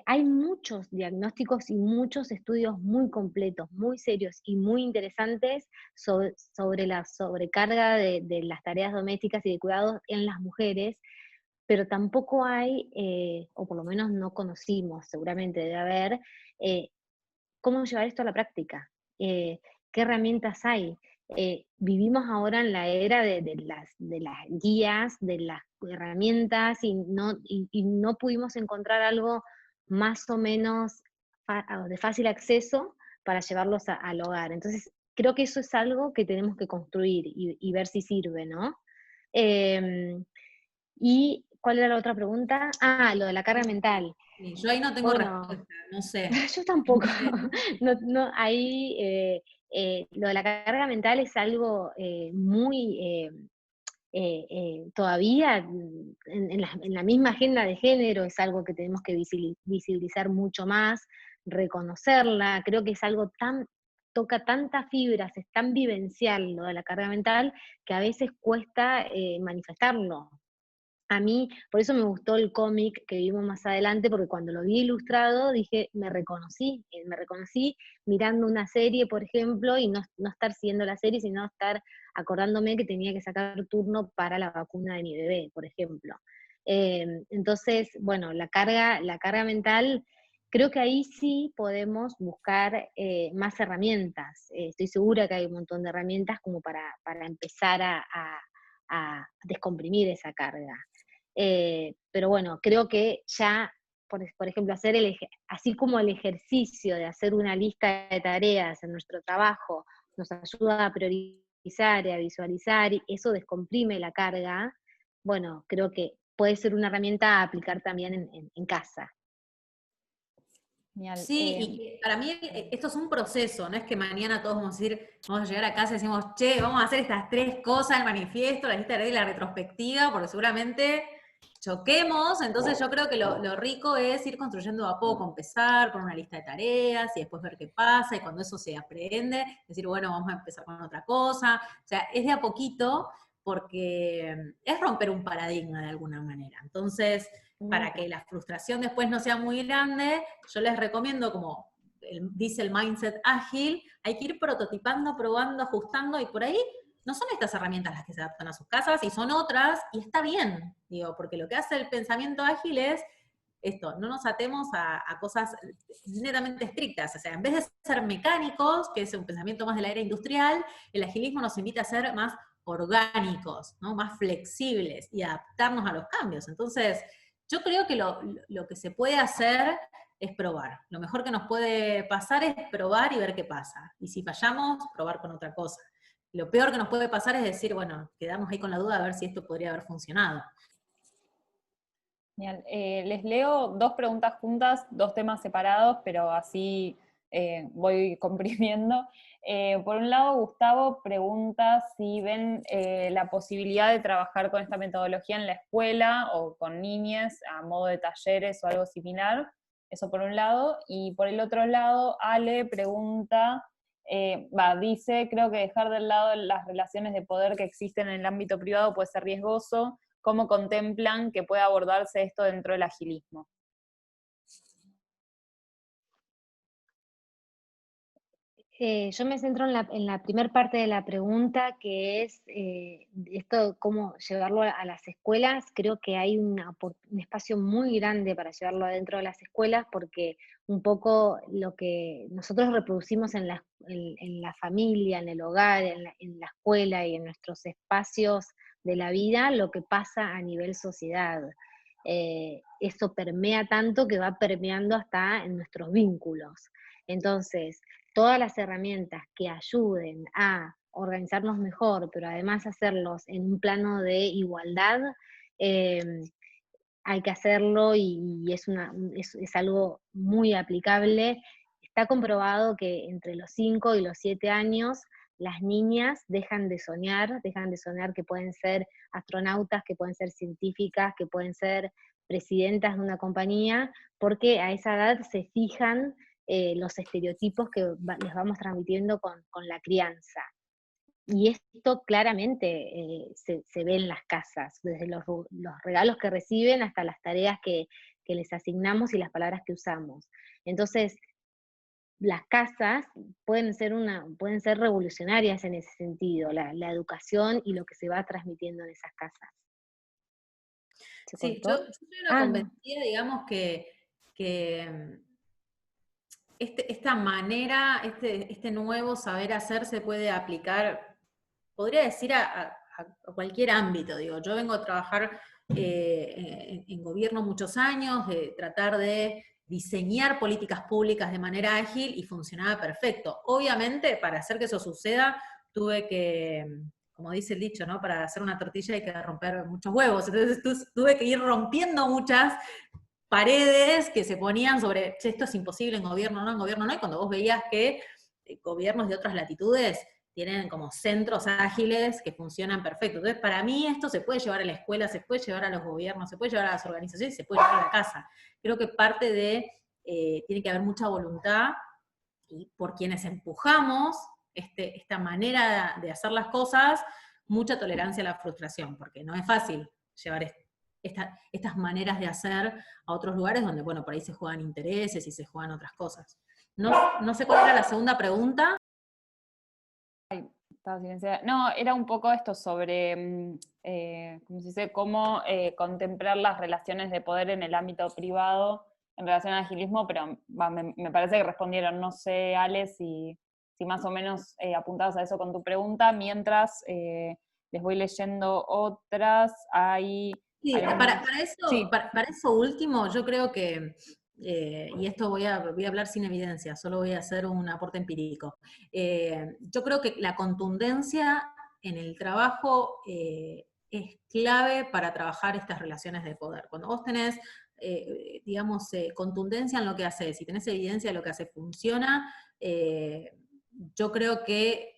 hay muchos diagnósticos y muchos estudios muy completos, muy serios y muy interesantes sobre la sobrecarga de las tareas domésticas y de cuidados en las mujeres, pero tampoco hay, o por lo menos no conocimos, seguramente debe haber, cómo llevar esto a la práctica, qué herramientas hay. Vivimos ahora en la era de las guías, de las herramientas, y no pudimos encontrar algo más o menos de fácil acceso para llevarlos al hogar. Entonces, creo que eso es algo que tenemos que construir y ver si sirve, ¿no? ¿Y cuál era la otra pregunta? Ah, lo de la carga mental. Yo ahí no tengo respuesta, no sé. Yo tampoco. No, ahí lo de la carga mental es algo muy todavía en la misma agenda de género, es algo que tenemos que visibilizar mucho más, reconocerla. Creo que es algo toca tantas fibras, es tan vivencial lo de la carga mental, que a veces cuesta manifestarlo. A mí, por eso me gustó el cómic que vimos más adelante, porque cuando lo vi ilustrado dije, me reconocí mirando una serie, por ejemplo, y no estar siguiendo la serie, sino estar acordándome que tenía que sacar turno para la vacuna de mi bebé, por ejemplo. Entonces, bueno, la carga mental, creo que ahí sí podemos buscar más herramientas. Estoy segura que hay un montón de herramientas como para empezar a descomprimir esa carga. Pero bueno, creo que ya, por ejemplo, así como el ejercicio de hacer una lista de tareas en nuestro trabajo nos ayuda a priorizar y a visualizar, y eso descomprime la carga, bueno, creo que puede ser una herramienta a aplicar también en casa. Genial. Sí, y que para mí esto es un proceso, no es que mañana todos vamos a llegar a casa y decimos, che, vamos a hacer estas 3 cosas, el manifiesto, la lista de la retrospectiva, porque seguramente choquemos. Entonces yo creo que lo rico es ir construyendo a poco, empezar con una lista de tareas y después ver qué pasa, y cuando eso se aprende, decir, bueno, vamos a empezar con otra cosa. O sea, es de a poquito, porque es romper un paradigma de alguna manera. Entonces, para que la frustración después no sea muy grande, yo les recomiendo como dice el mindset ágil, hay que ir prototipando, probando, ajustando, y por ahí no son estas herramientas las que se adaptan a sus casas, y son otras, y está bien, digo, porque lo que hace el pensamiento ágil es esto, no nos atemos a cosas netamente estrictas, o sea, en vez de ser mecánicos, que es un pensamiento más de la era industrial, el agilismo nos invita a ser más orgánicos, ¿no? Más flexibles y adaptarnos a los cambios. Entonces, yo creo que lo que se puede hacer es probar. Lo mejor que nos puede pasar es probar y ver qué pasa. Y si fallamos, probar con otra cosa. Lo peor que nos puede pasar es decir, bueno, quedamos ahí con la duda a ver si esto podría haber funcionado. Genial. Les leo 2 preguntas juntas, 2 temas separados, pero así voy comprimiendo. Por un lado, Gustavo pregunta si ven la posibilidad de trabajar con esta metodología en la escuela o con niñas a modo de talleres o algo similar. Eso por un lado. Y por el otro lado, Ale pregunta, dice, creo que dejar de lado las relaciones de poder que existen en el ámbito privado puede ser riesgoso. ¿Cómo contemplan que pueda abordarse esto dentro del agilismo? Yo me centro en la primera parte de la pregunta, que es esto, cómo llevarlo a las escuelas. Creo que hay un espacio muy grande para llevarlo adentro de las escuelas, porque un poco lo que nosotros reproducimos en la familia, en el hogar, en la escuela y en nuestros espacios de la vida, lo que pasa a nivel sociedad. Eso permea tanto que va permeando hasta en nuestros vínculos. Entonces, todas las herramientas que ayuden a organizarnos mejor, pero además hacerlos en un plano de igualdad, eh, hay que hacerlo y es algo muy aplicable. Está comprobado que entre los 5 y los 7 años las niñas dejan de soñar que pueden ser astronautas, que pueden ser científicas, que pueden ser presidentas de una compañía, porque a esa edad se fijan los estereotipos que les vamos transmitiendo con la crianza. Y esto claramente se ve en las casas, desde los regalos que reciben hasta las tareas que les asignamos y las palabras que usamos. Entonces, las casas pueden ser revolucionarias en ese sentido, la educación y lo que se va transmitiendo en esas casas. Sí, yo soy una convencida, digamos, que esta manera, este nuevo saber hacer se puede aplicar, podría decir, a cualquier ámbito. Digo, yo vengo a trabajar en gobierno muchos años, de tratar de diseñar políticas públicas de manera ágil y funcionaba perfecto. Obviamente, para hacer que eso suceda, tuve que, como dice el dicho, ¿no? Para hacer una tortilla hay que romper muchos huevos. Entonces tuve que ir rompiendo muchas paredes que se ponían sobre, che, esto es imposible en gobierno no, y cuando vos veías que gobiernos de otras latitudes tienen como centros ágiles que funcionan perfecto. Entonces, para mí esto se puede llevar a la escuela, se puede llevar a los gobiernos, se puede llevar a las organizaciones, se puede llevar a la casa. Creo que parte de, tiene que haber mucha voluntad, y por quienes empujamos esta manera de hacer las cosas, mucha tolerancia a la frustración, porque no es fácil llevar estas maneras de hacer a otros lugares donde, bueno, por ahí se juegan intereses y se juegan otras cosas. No sé cuál era la segunda pregunta. Estaba silenciada. No, era un poco esto sobre, ¿cómo se dice? Cómo contemplar las relaciones de poder en el ámbito privado en relación al agilismo, pero me parece que respondieron. No sé, Ale, si más o menos apuntabas a eso con tu pregunta, mientras les voy leyendo otras. Sí, para eso último, yo creo que, y esto voy a hablar sin evidencia, solo voy a hacer un aporte empírico. Yo creo que la contundencia en el trabajo es clave para trabajar estas relaciones de poder. Cuando vos tenés, digamos, contundencia en lo que haces y tenés evidencia de lo que hace funciona, yo creo que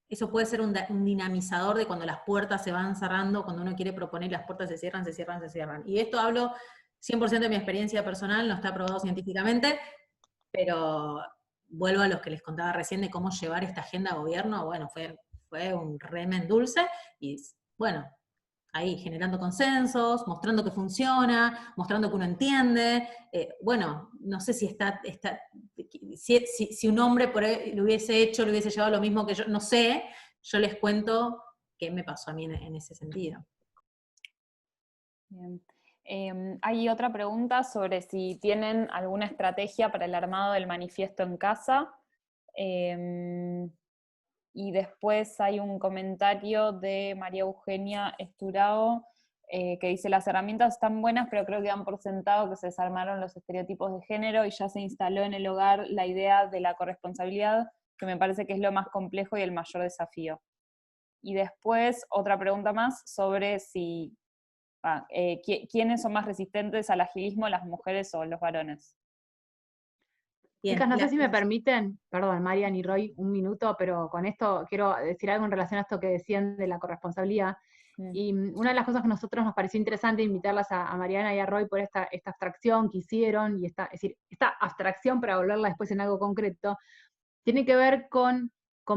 eso puede ser un dinamizador de cuando las puertas se van cerrando, cuando uno quiere proponer y las puertas se cierran, se cierran, se cierran. Y esto hablo 100% de mi experiencia personal, no está probado científicamente, pero vuelvo a los que les contaba recién de cómo llevar esta agenda a gobierno. Bueno, fue un remen dulce y bueno, ahí generando consensos, mostrando que funciona, mostrando que uno entiende. Bueno, no sé si si un hombre por ahí lo hubiese hecho, lo hubiese llevado lo mismo que yo, no sé, yo les cuento qué me pasó a mí en ese sentido. Bien. Hay otra pregunta sobre si tienen alguna estrategia para el armado del manifiesto en casa. Y después hay un comentario de María Eugenia Esturao que dice: las herramientas están buenas, pero creo que dan por sentado que se desarmaron los estereotipos de género y ya se instaló en el hogar la idea de la corresponsabilidad, que me parece que es lo más complejo y el mayor desafío. Y después otra pregunta más sobre si ¿quiénes son más resistentes al agilismo, las mujeres o los varones? Bien, chicas, no sé si me permiten, perdón, Marian y Roy, un minuto, pero con esto quiero decir algo en relación a esto que decían de la corresponsabilidad. Y una de las cosas que a nosotros nos pareció interesante invitarlas a Mariana y a Roy por esta abstracción que hicieron, y es decir, esta abstracción para volverla después en algo concreto, tiene que ver con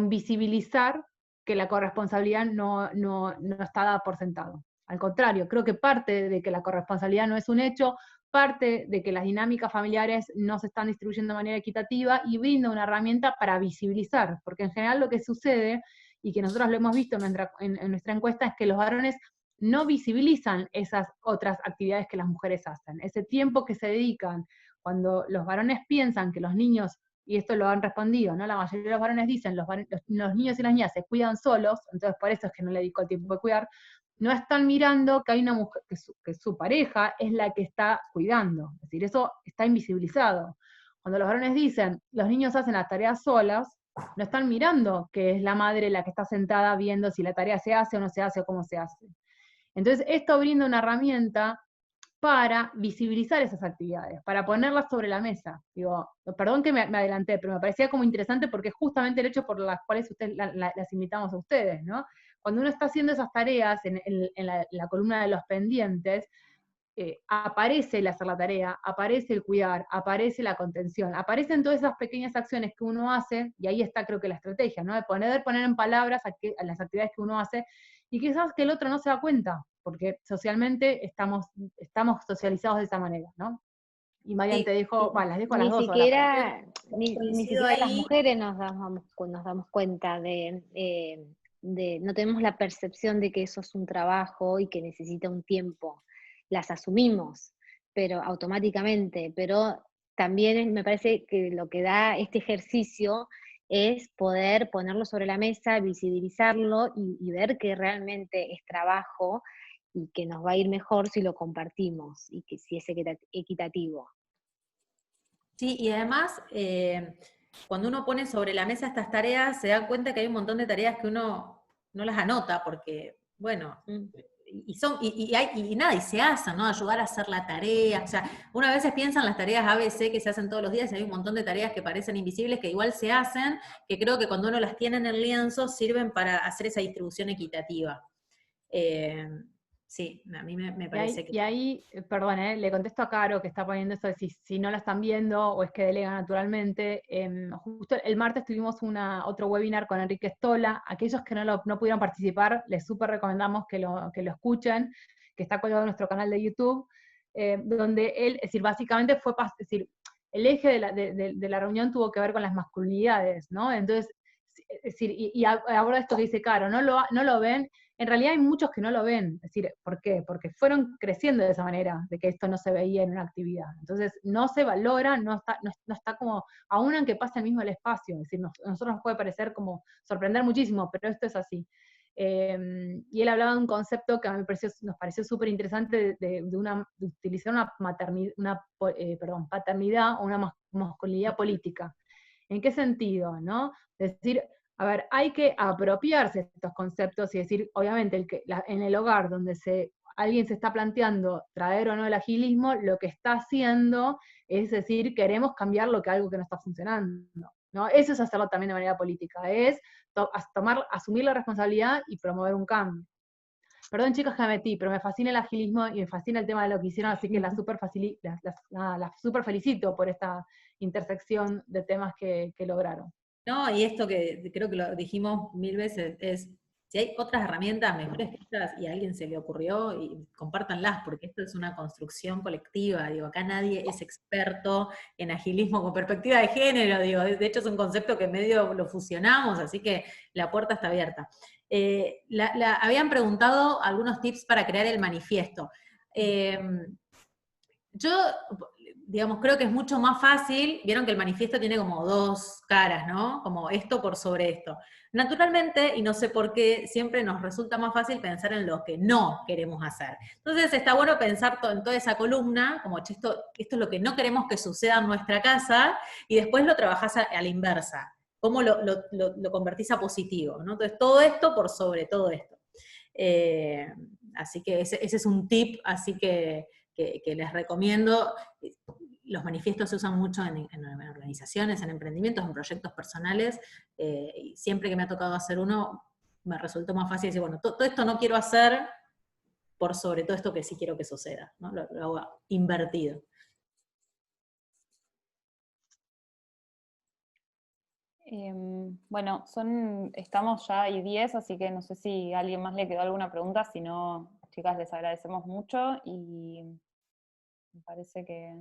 visibilizar que la corresponsabilidad no está dada por sentado. Al contrario, creo que parte de que la corresponsabilidad no es un hecho, parte de que las dinámicas familiares no se están distribuyendo de manera equitativa y brinda una herramienta para visibilizar, porque en general lo que sucede, y que nosotros lo hemos visto en nuestra encuesta, es que los varones no visibilizan esas otras actividades que las mujeres hacen. Ese tiempo que se dedican, cuando los varones piensan que los niños, y esto lo han respondido, ¿no? La mayoría de los varones dicen, los niños y las niñas se cuidan solos, entonces por eso es que no le dedico el tiempo de cuidar, no están mirando que hay una mujer, que su pareja es la que está cuidando. Es decir, eso está invisibilizado. Cuando los varones dicen, los niños hacen las tareas solas, no están mirando que es la madre la que está sentada viendo si la tarea se hace o no se hace o cómo se hace. Entonces, esto brinda una herramienta para visibilizar esas actividades, para ponerlas sobre la mesa. Digo, perdón que me adelanté, pero me parecía como interesante porque es justamente el hecho por las cuales las invitamos a ustedes, ¿no? Cuando uno está haciendo esas tareas en la columna de los pendientes, aparece el hacer la tarea, aparece el cuidar, aparece la contención, aparecen todas esas pequeñas acciones que uno hace, y ahí está creo que la estrategia, ¿no? De poner en palabras a las actividades que uno hace, y quizás que el otro no se da cuenta, porque socialmente estamos socializados de esa manera, ¿no? Y Marian, te dejo, las dejo a las dos siquiera, horas. ni siquiera las mujeres nos damos cuenta no tenemos la percepción de que eso es un trabajo y que necesita un tiempo. Las asumimos, pero automáticamente, pero también me parece que lo que da este ejercicio es poder ponerlo sobre la mesa, visibilizarlo y ver que realmente es trabajo y que nos va a ir mejor si lo compartimos y que si es equitativo. Sí, y además, cuando uno pone sobre la mesa estas tareas, se da cuenta que hay un montón de tareas que uno no las anota, porque, bueno, y se hacen, ¿no? Ayudar a hacer la tarea. O sea, uno a veces piensa en las tareas ABC que se hacen todos los días, y hay un montón de tareas que parecen invisibles, que igual se hacen, que creo que cuando uno las tiene en el lienzo, sirven para hacer esa distribución equitativa. Sí, a mí me parece que... Y ahí, perdón, le contesto a Caro que está poniendo esto de si no la están viendo o es que delega naturalmente. Justo el martes tuvimos otro webinar con Enrique Stola. Aquellos que no pudieron participar, les súper recomendamos que lo escuchen, que está colgado en nuestro canal de YouTube, donde él, es decir, básicamente fue, es decir, el eje de la reunión tuvo que ver con las masculinidades, ¿no? Entonces, es decir, y aborda esto que dice Caro, no lo ven. En realidad hay muchos que no lo ven. Es decir, ¿por qué? Porque fueron creciendo de esa manera, de que esto no se veía en una actividad. Entonces, no se valora, no está como, aún aunque pase el mismo el espacio. Es decir, a nosotros nos puede parecer como sorprender muchísimo, pero esto es así. Y él hablaba de un concepto que a mí nos pareció súper interesante de utilizar una paternidad o una masculinidad política. ¿En qué sentido? ¿No? Es decir, a ver, hay que apropiarse de estos conceptos y decir, obviamente, en el hogar donde alguien se está planteando traer o no el agilismo, lo que está haciendo es decir, queremos cambiar algo que no está funcionando, ¿no? Eso es hacerlo también de manera política, es asumir la responsabilidad y promover un cambio. Perdón, chicos, que me metí, pero me fascina el agilismo y me fascina el tema de lo que hicieron, así que la super felicito por esta intersección de temas que lograron. No, y esto que creo que lo dijimos 1000 veces, es Si hay otras herramientas mejores que estas y a alguien se le ocurrió, y compártanlas, porque esto es una construcción colectiva. Digo, acá nadie es experto en agilismo con perspectiva de género. Digo, de hecho es un concepto que medio lo fusionamos, así que la puerta está abierta. Habían preguntado algunos tips para crear el manifiesto. Yo, digamos, creo que es mucho más fácil, vieron que el manifiesto tiene como dos caras, ¿no? Como esto por sobre esto. Naturalmente, y no sé por qué, siempre nos resulta más fácil pensar en lo que no queremos hacer. Entonces está bueno pensar en toda esa columna, como che, esto es lo que no queremos que suceda en nuestra casa, y después lo trabajás a la inversa. ¿Cómo lo convertís a positivo? ¿No? Entonces todo esto por sobre todo esto. Así que ese es un tip, así que les recomiendo. Los manifiestos se usan mucho en organizaciones, en emprendimientos, en proyectos personales, y siempre que me ha tocado hacer uno, me resultó más fácil decir, bueno, todo esto no quiero hacer por sobre todo esto que sí quiero que suceda, ¿no? Lo hago invertido. Bueno, estamos ya ahí 10, así que no sé si a alguien más le quedó alguna pregunta, si no, chicas, les agradecemos mucho y me parece que...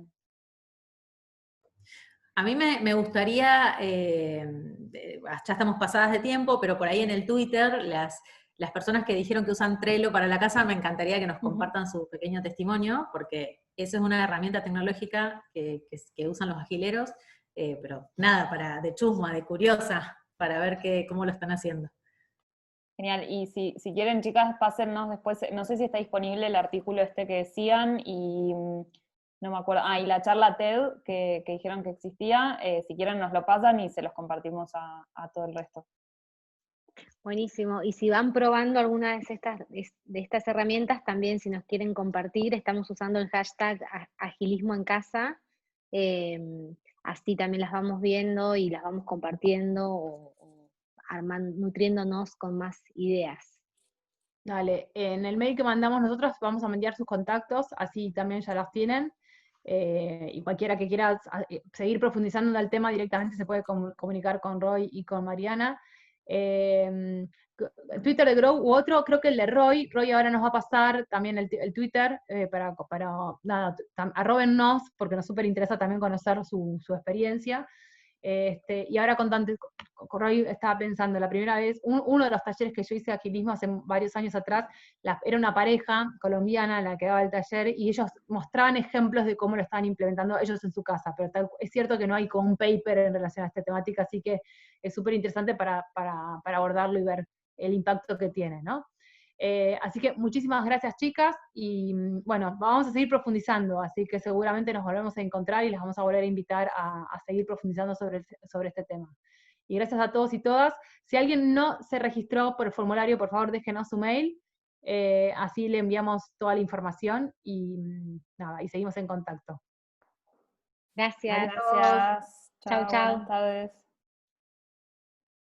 A mí me gustaría, ya estamos pasadas de tiempo, pero por ahí en el Twitter, las personas que dijeron que usan Trello para la casa, me encantaría que nos compartan su pequeño testimonio, porque esa es una herramienta tecnológica que usan los agileros, pero nada, de chusma, de curiosa, para ver cómo lo están haciendo. Genial, y si quieren, chicas, pásennos después, no sé si está disponible el artículo este que decían, y no me acuerdo, y la charla TED que dijeron que existía, si quieren nos lo pasan y se los compartimos a todo el resto. Buenísimo, y si van probando alguna de estas herramientas, también si nos quieren compartir, estamos usando el hashtag agilismo en casa, así también las vamos viendo y las vamos compartiendo o nutriéndonos con más ideas. Dale, en el mail que mandamos nosotros vamos a enviar sus contactos, así también ya los tienen, y cualquiera que quiera seguir profundizando en el tema directamente se puede comunicar con Roy y con Mariana. Twitter de Grow u otro, creo que el de Roy ahora nos va a pasar también el Twitter, para nada, arróbennos, porque nos súper interesa también conocer su experiencia. Y ahora con Roy estaba pensando, la primera vez, uno de los talleres que yo hice de agilismo hace varios años atrás, era una pareja colombiana la que daba el taller, y ellos mostraban ejemplos de cómo lo estaban implementando ellos en su casa, pero es cierto que no hay como un paper en relación a esta temática, así que es súper interesante para abordarlo y ver el impacto que tiene, ¿no? Así que muchísimas gracias, chicas, y bueno, vamos a seguir profundizando, así que seguramente nos volvemos a encontrar y les vamos a volver a invitar a seguir profundizando sobre este tema. Y gracias a todos y todas. Si alguien no se registró por el formulario, por favor déjenos su mail, así le enviamos toda la información y nada, y seguimos en contacto. Gracias. Gracias. Chau, chau. Buenas tardes.